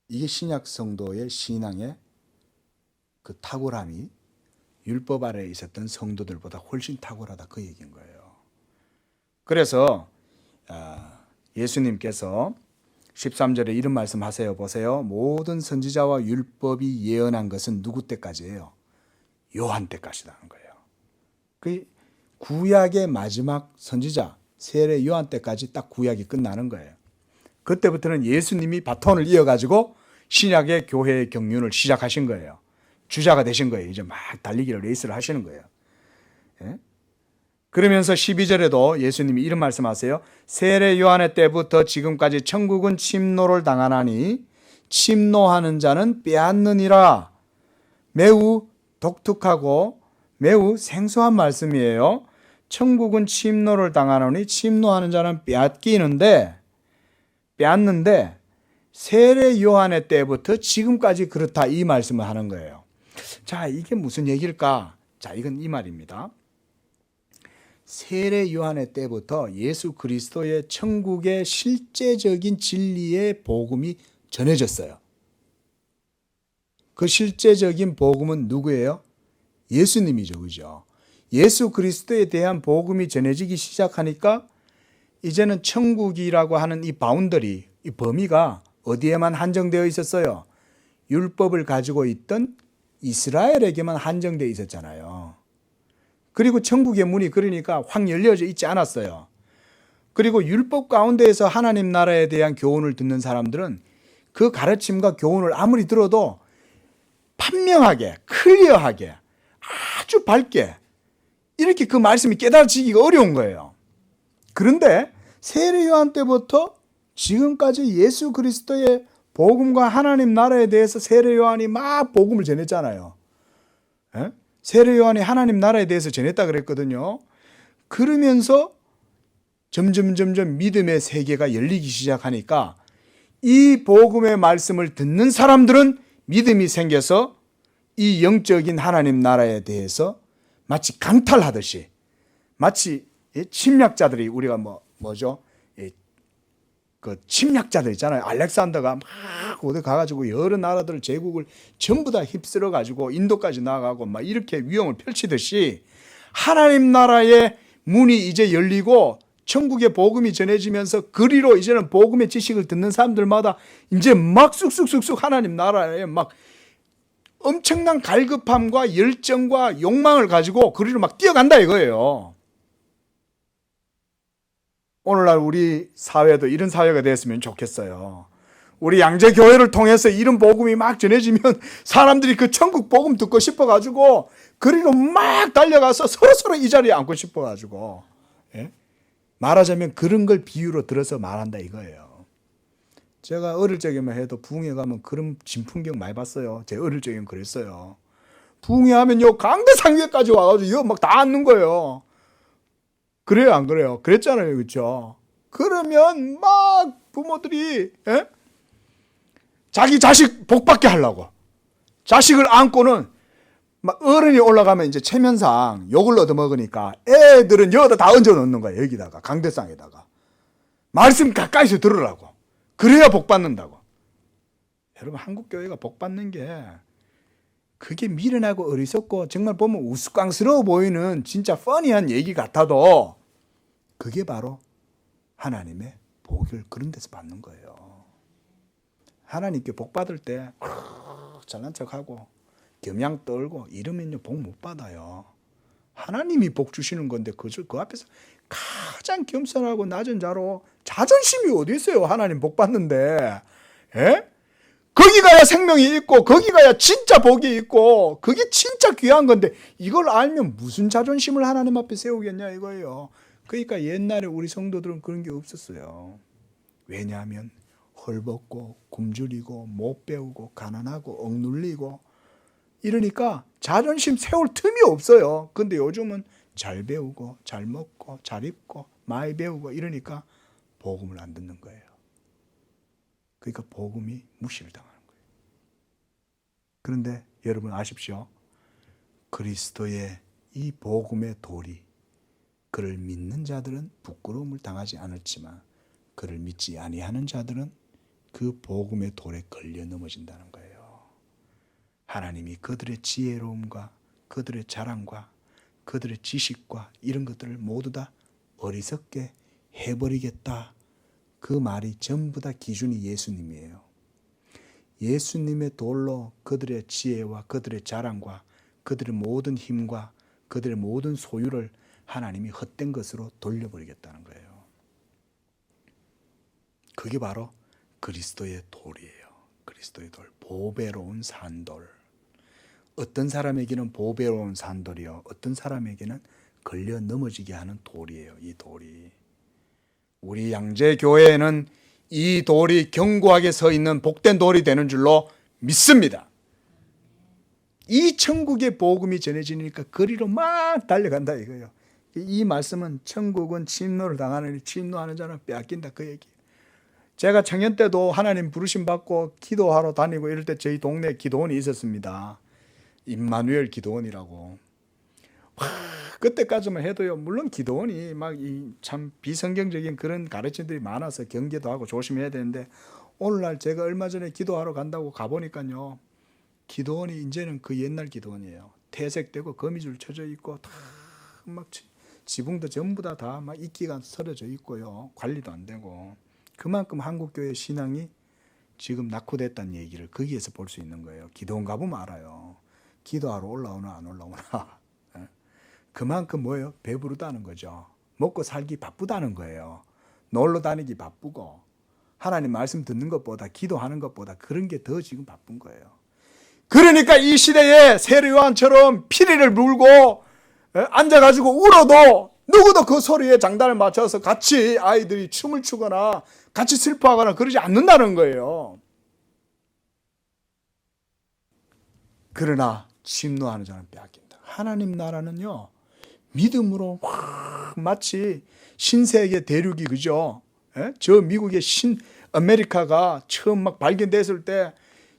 이게 신약 성도의 신앙의 그 탁월함이 율법 아래에 있었던 성도들보다 훨씬 탁월하다, 그 얘기인 거예요. 그래서 예수님께서 13절에 이런 말씀하세요. 보세요. 모든 선지자와 율법이 예언한 것은 누구 때까지예요? 요한 때까지라는 거예요. 그 구약의 마지막 선지자 세례 요한 때까지 딱 구약이 끝나는 거예요. 그때부터는 예수님이 바톤을 이어가지고 신약의 교회의 경륜을 시작하신 거예요. 주자가 되신 거예요. 이제 막 달리기를 레이스를 하시는 거예요. 예? 그러면서 12절에도 예수님이 이런 말씀하세요. 세례 요한의 때부터 지금까지 천국은 침노를 당하나니 침노하는 자는 빼앗느니라. 매우 독특하고 매우 생소한 말씀이에요. 천국은 침노를 당하노니 침노하는 자는 빼앗는데 세례 요한의 때부터 지금까지 그렇다, 이 말씀을 하는 거예요. 자, 이게 무슨 얘기일까? 자, 이건 이 말입니다. 세례 요한의 때부터 예수 그리스도의 천국의 실제적인 진리의 복음이 전해졌어요. 그 실제적인 복음은 누구예요? 예수님이죠. 그죠? 예수 그리스도에 대한 복음이 전해지기 시작하니까 이제는 천국이라고 하는 이 바운더리, 이 범위가 어디에만 한정되어 있었어요? 율법을 가지고 있던 이스라엘에게만 한정되어 있었잖아요. 그리고 천국의 문이 그러니까 확 열려져 있지 않았어요. 그리고 율법 가운데에서 하나님 나라에 대한 교훈을 듣는 사람들은 그 가르침과 교훈을 아무리 들어도 판명하게, 클리어하게, 아주 밝게 이렇게 그 말씀이 깨달아지기가 어려운 거예요. 그런데 세례 요한 때부터 지금까지 예수 그리스도의 복음과 하나님 나라에 대해서 세례 요한이 막 복음을 전했잖아요. 예? 세례 요한이 하나님 나라에 대해서 전했다 그랬거든요. 그러면서 점점 믿음의 세계가 열리기 시작하니까 이 복음의 말씀을 듣는 사람들은 믿음이 생겨서 이 영적인 하나님 나라에 대해서 마치 강탈하듯이, 마치 침략자들이, 우리가 뭐죠? 그 침략자들 있잖아요. 알렉산더가 막 어디 가가지고 여러 나라들 제국을 전부 다 휩쓸어 가지고 인도까지 나가고 막 이렇게 위험을 펼치듯이 하나님 나라의 문이 이제 열리고 천국의 복음이 전해지면서 그리로 이제는 복음의 지식을 듣는 사람들마다 이제 막 쑥쑥 하나님 나라에 막 엄청난 갈급함과 열정과 욕망을 가지고 그리로 막 뛰어간다 이거예요. 오늘날 우리 사회도 이런 사회가 됐으면 좋겠어요. 우리 양재교회를 통해서 이런 복음이 막 전해지면 사람들이 그 천국 복음 듣고 싶어가지고 그리로 막 달려가서 서로서로 이 자리에 앉고 싶어가지고, 예? 말하자면 그런 걸 비유로 들어서 말한다 이거예요. 제가 어릴 적에만 해도 부흥회 가면 그런 진풍경 많이 봤어요. 제 어릴 적엔 그랬어요. 부흥회 하면요 강대상 위에까지 와가지고 이거 막 다 앉는 거예요. 그래요 안 그래요? 그랬잖아요, 그렇죠? 그러면 막 부모들이, 예? 자기 자식 복 받게 하려고 자식을 안고는 막 어른이 올라가면 이제 체면상 욕을 얻어먹으니까 애들은 여기다 다 얹어 놓는 거야. 여기다가 강대상에다가 말씀 가까이서 들으라고. 그래야 복 받는다고. 여러분 한국 교회가 복 받는 게 그게 미련하고 어리석고 정말 보면 우스꽝스러워 보이는 진짜 퍼니한 얘기 같아도 그게 바로 하나님의 복을 그런 데서 받는 거예요. 하나님께 복 받을 때 잘난 척하고 겸양 떨고 이러면요 복 못 받아요. 하나님이 복 주시는 건데 그 앞에서 가장 겸손하고 낮은 자로 자존심이 어디 있어요? 하나님 복 받는데, 예? 거기 가야 생명이 있고 거기 가야 진짜 복이 있고 그게 진짜 귀한 건데 이걸 알면 무슨 자존심을 하나님 앞에 세우겠냐 이거예요. 그러니까 옛날에 우리 성도들은 그런 게 없었어요. 왜냐하면 헐벗고 굶주리고 못 배우고 가난하고 억눌리고 이러니까 자존심 세울 틈이 없어요. 근데 요즘은 잘 배우고 잘 먹고 잘 입고 많이 배우고 이러니까 복음을 안 듣는 거예요. 그러니까 복음이 무시를 당하는 거예요. 그런데 여러분 아십시오. 그리스도의 이 복음의 도리, 그를 믿는 자들은 부끄러움을 당하지 않을지만 그를 믿지 아니하는 자들은 그 복음의 돌에 걸려 넘어진다는 거예요. 하나님이 그들의 지혜로움과 그들의 자랑과 그들의 지식과 이런 것들을 모두 다 어리석게 해버리겠다. 그 말이 전부 다 기준이 예수님이에요. 예수님의 돌로 그들의 지혜와 그들의 자랑과 그들의 모든 힘과 그들의 모든 소유를 하나님이 헛된 것으로 돌려버리겠다는 거예요. 그게 바로 그리스도의 돌이에요. 그리스도의 돌, 보배로운 산돌. 어떤 사람에게는 보배로운 산돌이요, 어떤 사람에게는 걸려 넘어지게 하는 돌이에요. 이 돌이. 우리 양재교회에는 이 돌이 견고하게 서 있는 복된 돌이 되는 줄로 믿습니다. 이 천국의 복음이 전해지니까 거리로 막 달려간다 이거예요. 이 말씀은 천국은 침노를 당하느니 침노하는 자는 빼앗긴다 그 얘기. 제가 청년 때도 하나님 부르심 받고 기도하러 다니고 이럴 때 저희 동네에 기도원이 있었습니다. 임마누엘 기도원이라고. 그때까지만 해도요, 물론 기도원이 막 참 비성경적인 그런 가르침들이 많아서 경계도 하고 조심해야 되는데, 오늘날 제가 얼마 전에 기도하러 간다고 가보니까요, 기도원이 이제는 그 옛날 기도원이에요. 퇴색되고 거미줄 쳐져 있고 다 막 지붕도 전부 다 막 이끼가 서려져 있고요, 관리도 안 되고. 그만큼 한국교회 신앙이 지금 낙후됐다는 얘기를 거기에서 볼 수 있는 거예요. 기도원 가보면 알아요. 기도하러 올라오나 안 올라오나. 그만큼 뭐예요? 배부르다는 거죠. 먹고 살기 바쁘다는 거예요. 놀러 다니기 바쁘고 하나님 말씀 듣는 것보다 기도하는 것보다 그런 게 더 지금 바쁜 거예요. 그러니까 이 시대에 세례요한처럼 피리를 물고 앉아가지고 울어도 누구도 그 소리에 장단을 맞춰서 같이 아이들이 춤을 추거나 같이 슬퍼하거나 그러지 않는다는 거예요. 그러나 침노하는 자는 빼앗긴다. 하나님 나라는요, 믿음으로 마치 신세계 대륙이, 그죠? 저 미국의 아메리카가 처음 막 발견됐을 때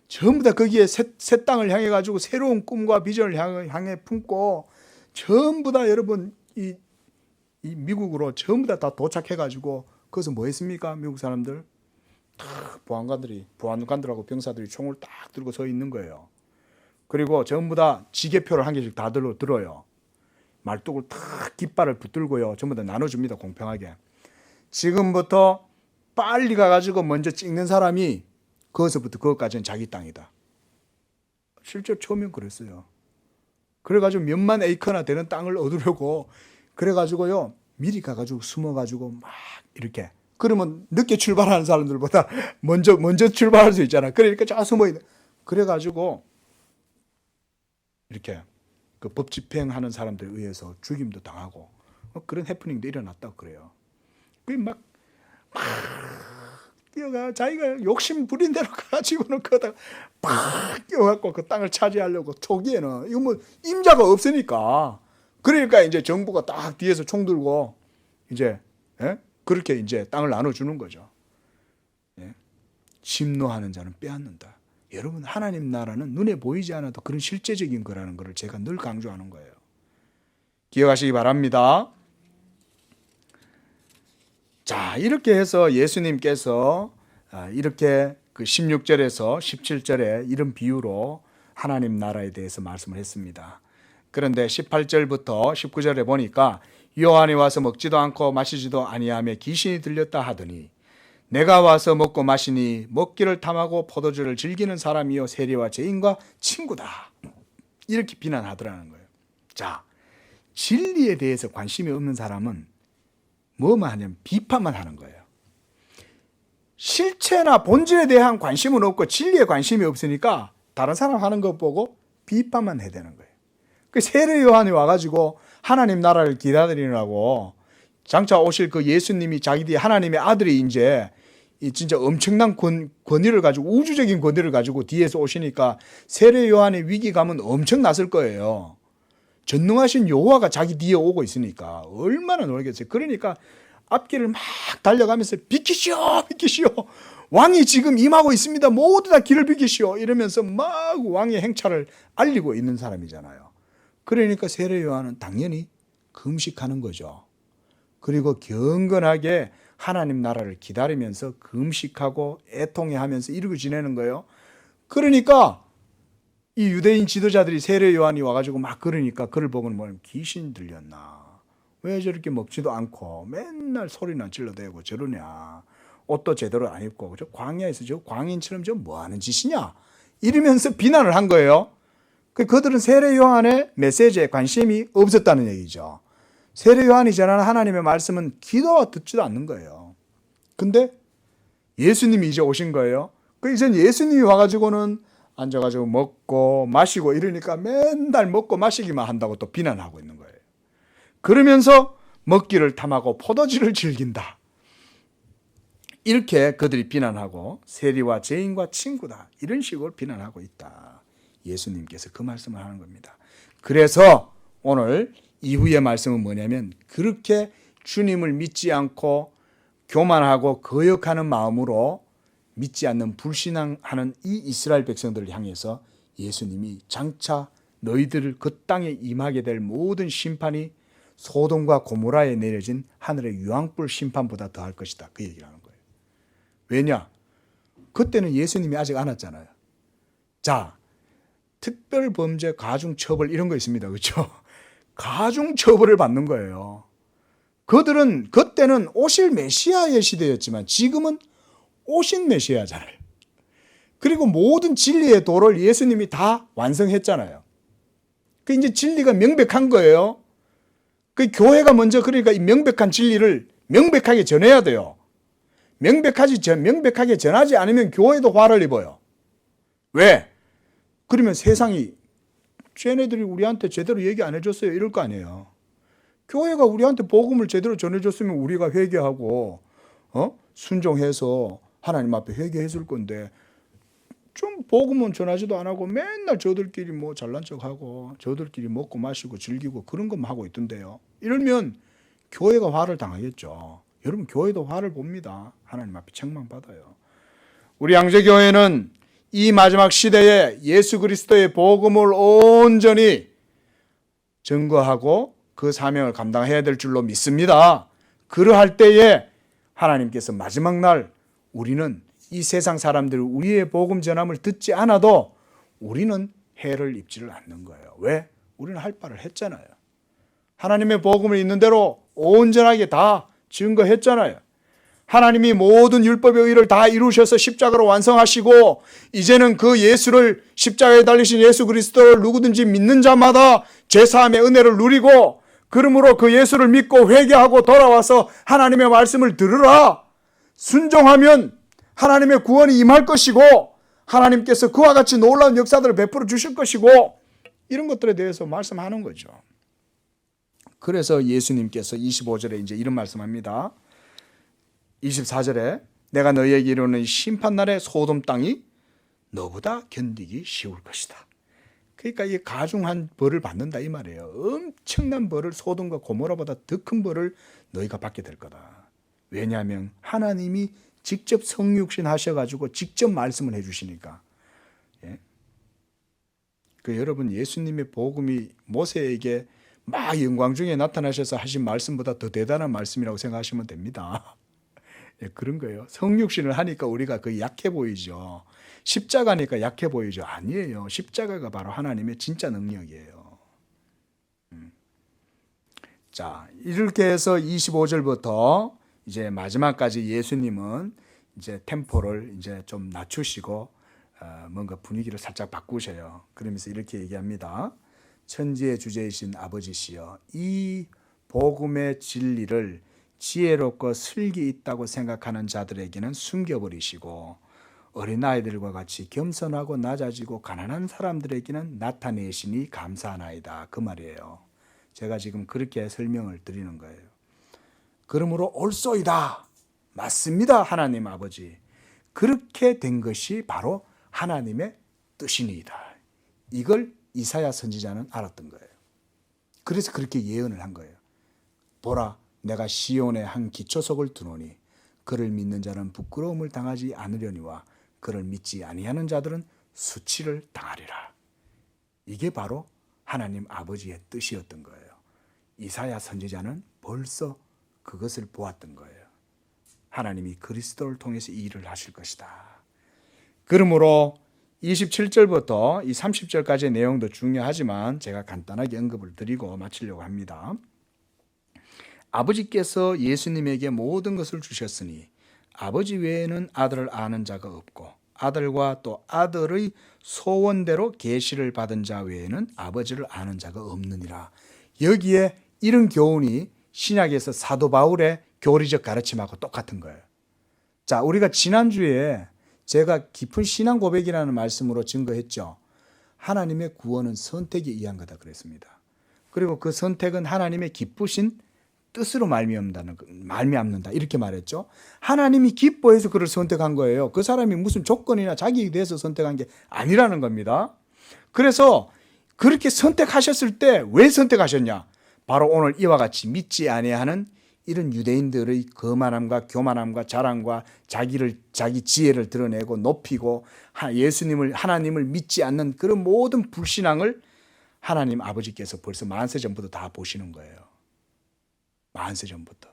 전부 다 거기에 새 땅을 향해 가지고 새로운 꿈과 비전을 향해 품고 전부 다 여러분 이 미국으로 전부 다 도착해 가지고 거기서 뭐 했습니까? 미국 사람들 다 보안관들하고 병사들이 총을 딱 들고 서 있는 거예요. 그리고 전부 다 지게표를 한 개씩 다 들어요. 말뚝을 탁 깃발을 붙들고요, 전부 다 나눠줍니다. 공평하게. 지금부터 빨리 가가지고 먼저 찍는 사람이 거기서부터 거기까지는 자기 땅이다. 실제로 처음엔 그랬어요. 그래가지고 몇만 에이커나 되는 땅을 얻으려고 그래가지고요 미리 가가지고 숨어가지고 막 이렇게 그러면 늦게 출발하는 사람들보다 먼저 출발할 수 있잖아. 그러니까 쫙 숨어 있는. 그래가지고 이렇게 그 법 집행하는 사람들에 의해서 죽임도 당하고 그런 해프닝도 일어났다고 그래요. 막 뛰어가 자기가 욕심 부린 대로 가지고는 그러다가 막 뛰어갖고 그 땅을 차지하려고 초기에는 이거 뭐 임자가 없으니까 그러니까 이제 정부가 딱 뒤에서 총 들고 이제 그렇게 이제 땅을 나눠주는 거죠. 심노하는 자는 빼앗는다. 여러분 하나님 나라는 눈에 보이지 않아도 그런 실제적인 거라는 것을 제가 늘 강조하는 거예요. 기억하시기 바랍니다. 자, 이렇게 해서 예수님께서 이렇게 그 16절에서 17절에 이런 비유로 하나님 나라에 대해서 말씀을 했습니다. 그런데 18절부터 19절에 보니까 요한이 와서 먹지도 않고 마시지도 아니하며 귀신이 들렸다 하더니 내가 와서 먹고 마시니 먹기를 탐하고 포도주를 즐기는 사람이요 세리와 죄인과 친구다. 이렇게 비난하더라는 거예요. 자, 진리에 대해서 관심이 없는 사람은 뭐만 하냐면 비판만 하는 거예요. 실체나 본질에 대한 관심은 없고 진리에 관심이 없으니까 다른 사람 하는 것 보고 비판만 해야 되는 거예요. 그 세례 요한이 와가지고 하나님 나라를 기다리느라고 장차 오실 그 예수님이 자기들이 하나님의 아들이 이제 진짜 엄청난 권위를 가지고 우주적인 권위를 가지고 뒤에서 오시니까 세례 요한의 위기감은 엄청났을 거예요. 전능하신 여호와가 자기 뒤에 오고 있으니까 얼마나 놀겠어요. 그러니까 앞길을 막 달려가면서 비키시오 비키시오 왕이 지금 임하고 있습니다. 모두 다 길을 비키시오 이러면서 막 왕의 행차를 알리고 있는 사람이잖아요. 그러니까 세례 요한은 당연히 금식하는 거죠. 그리고 경건하게 하나님 나라를 기다리면서 금식하고 애통해하면서 이러고 지내는 거예요. 그러니까 이 유대인 지도자들이 세례 요한이 와가지고 막 그러니까 그를 보고는 뭐냐면 귀신 들렸나? 왜 저렇게 먹지도 않고 맨날 소리나 질러대고 저러냐? 옷도 제대로 안 입고 저 광야에서 저 광인처럼 저 뭐하는 짓이냐? 이러면서 비난을 한 거예요. 그들은 세례 요한의 메시지에 관심이 없었다는 얘기죠. 세례 요한이 전하는 하나님의 말씀은 기도와 듣지도 않는 거예요. 근데 예수님이 이제 오신 거예요. 이제 예수님이 와가지고는 앉아가지고 먹고 마시고 이러니까 맨날 먹고 마시기만 한다고 또 비난하고 있는 거예요. 그러면서 먹기를 탐하고 포도주를 즐긴다. 이렇게 그들이 비난하고 세리와 죄인과 친구다. 이런 식으로 비난하고 있다. 예수님께서 그 말씀을 하는 겁니다. 그래서 오늘 이후의 말씀은 뭐냐면 그렇게 주님을 믿지 않고 교만하고 거역하는 마음으로 믿지 않는 불신앙하는 이 이스라엘 백성들을 향해서 예수님이 장차 너희들을 그 땅에 임하게 될 모든 심판이 소돔과 고모라에 내려진 하늘의 유황불 심판보다 더할 것이다. 그 얘기를 하는 거예요. 왜냐? 그때는 예수님이 아직 안 왔잖아요. 자, 특별범죄 가중처벌 이런 거 있습니다. 그렇죠? 가중처벌을 받는 거예요. 그들은 그때는 오실 메시아의 시대였지만 지금은 오신 메시아잖아요. 그리고 모든 진리의 도를 예수님이 다 완성했잖아요. 그 이제 진리가 명백한 거예요. 그 교회가 먼저 그러니까 이 명백한 진리를 명백하게 전해야 돼요. 명백하게 전하지 않으면 교회도 화를 입어요. 왜? 그러면 세상이 쟤네들이 우리한테 제대로 얘기 안 해줬어요. 이럴 거 아니에요. 교회가 우리한테 복음을 제대로 전해줬으면 우리가 회개하고 순종해서 하나님 앞에 회개했을 건데 좀 복음은 전하지도 안 하고 맨날 저들끼리 뭐 잘난 척하고 저들끼리 먹고 마시고 즐기고 그런 것만 하고 있던데요. 이러면 교회가 화를 당하겠죠. 여러분 교회도 화를 봅니다. 하나님 앞에 책망받아요. 우리 양재교회는 이 마지막 시대에 예수 그리스도의 복음을 온전히 증거하고 그 사명을 감당해야 될 줄로 믿습니다. 그러할 때에 하나님께서 마지막 날 우리는 이 세상 사람들 우리의 복음 전함을 듣지 않아도 우리는 해를 입지를 않는 거예요. 왜? 우리는 할 바를 했잖아요. 하나님의 복음을 있는 대로 온전하게 다 증거했잖아요. 하나님이 모든 율법의 의를 다 이루셔서 십자가로 완성하시고 이제는 그 예수를, 십자가에 달리신 예수 그리스도를 누구든지 믿는 자마다 죄사함의 은혜를 누리고, 그러므로 그 예수를 믿고 회개하고 돌아와서 하나님의 말씀을 들으라. 순종하면 하나님의 구원이 임할 것이고 하나님께서 그와 같이 놀라운 역사들을 베풀어 주실 것이고, 이런 것들에 대해서 말씀하는 거죠. 그래서 예수님께서 25절에 이제 이런 말씀합니다. 24절에 내가 너희에게 이르는 심판날에 소돔 땅이 너보다 견디기 쉬울 것이다. 그러니까 이 가중한 벌을 받는다 이 말이에요. 엄청난 벌을, 소돔과 고모라보다 더 큰 벌을 너희가 받게 될 거다. 왜냐하면 하나님이 직접 성육신 하셔가지고 직접 말씀을 해주시니까. 예? 여러분, 예수님의 복음이 모세에게 막 영광 중에 나타나셔서 하신 말씀보다 더 대단한 말씀이라고 생각하시면 됩니다. 예, 그런 거예요. 성육신을 하니까 우리가 거의 약해 보이죠. 십자가니까 약해 보이죠. 아니에요. 십자가가 바로 하나님의 진짜 능력이에요. 자, 이렇게 해서 25절부터 이제 마지막까지 예수님은 이제 템포를 이제 좀 낮추시고 뭔가 분위기를 살짝 바꾸셔요. 그러면서 이렇게 얘기합니다. 천지의 주제이신 아버지시여, 이 복음의 진리를 지혜롭고 슬기 있다고 생각하는 자들에게는 숨겨버리시고 어린아이들과 같이 겸손하고 낮아지고 가난한 사람들에게는 나타내시니 감사하나이다. 그 말이에요. 제가 지금 그렇게 설명을 드리는 거예요. 그러므로 옳소이다. 맞습니다. 하나님 아버지. 그렇게 된 것이 바로 하나님의 뜻이니이다. 이걸 이사야 선지자는 알았던 거예요. 그래서 그렇게 예언을 한 거예요. 보라, 내가 시온에 한 기초석을 두노니 그를 믿는 자는 부끄러움을 당하지 않으려니와 그를 믿지 아니하는 자들은 수치를 당하리라. 이게 바로 하나님 아버지의 뜻이었던 거예요. 이사야 선지자는 벌써 그것을 보았던 거예요. 하나님이 그리스도를 통해서 이 일을 하실 것이다. 그러므로 27절부터 이 30절까지의 내용도 중요하지만 제가 간단하게 언급을 드리고 마치려고 합니다. 아버지께서 예수님에게 모든 것을 주셨으니 아버지 외에는 아들을 아는 자가 없고 아들과 또 아들의 소원대로 계시를 받은 자 외에는 아버지를 아는 자가 없느니라. 여기에 이런 교훈이 신약에서 사도 바울의 교리적 가르침하고 똑같은 거예요. 자, 우리가 지난주에 제가 깊은 신앙 고백이라는 말씀으로 증거했죠. 하나님의 구원은 선택에 의한 거다 그랬습니다. 그리고 그 선택은 하나님의 기쁘신 뜻으로 말미암는다 이렇게 말했죠. 하나님이 기뻐해서 그를 선택한 거예요. 그 사람이 무슨 조건이나 자격이 돼서 선택한 게 아니라는 겁니다. 그래서 그렇게 선택하셨을 때 왜 선택하셨냐? 바로 오늘 이와 같이 믿지 아니하는 이런 유대인들의 거만함과 교만함과 자랑과 자기 지혜를 드러내고 높이고 하나님을 믿지 않는 그런 모든 불신앙을 하나님 아버지께서 벌써 만세 전부터 다 보시는 거예요. 만세 전부터.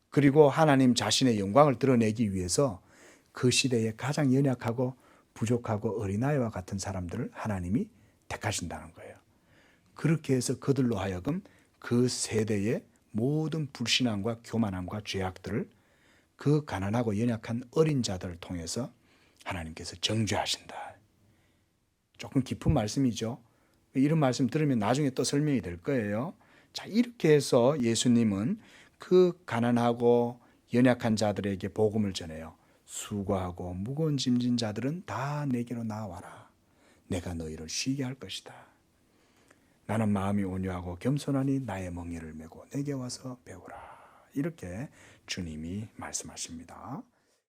그리고 하나님 자신의 영광을 드러내기 위해서 그 시대에 가장 연약하고 부족하고 어린아이와 같은 사람들을 하나님이 택하신다는 거예요. 그렇게 해서 그들로 하여금 그 세대의 모든 불신앙과 교만함과 죄악들을 그 가난하고 연약한 어린 자들을 통해서 하나님께서 정죄하신다. 조금 깊은 말씀이죠. 이런 말씀 들으면 나중에 또 설명이 될 거예요. 자, 이렇게 해서 예수님은 그 가난하고 연약한 자들에게 복음을 전해요. 수고하고 무거운 짐진 자들은 다 내게로 나와라. 내가 너희를 쉬게 할 것이다. 나는 마음이 온유하고 겸손하니 나의 멍에를 메고 내게 와서 배우라. 이렇게 주님이 말씀하십니다.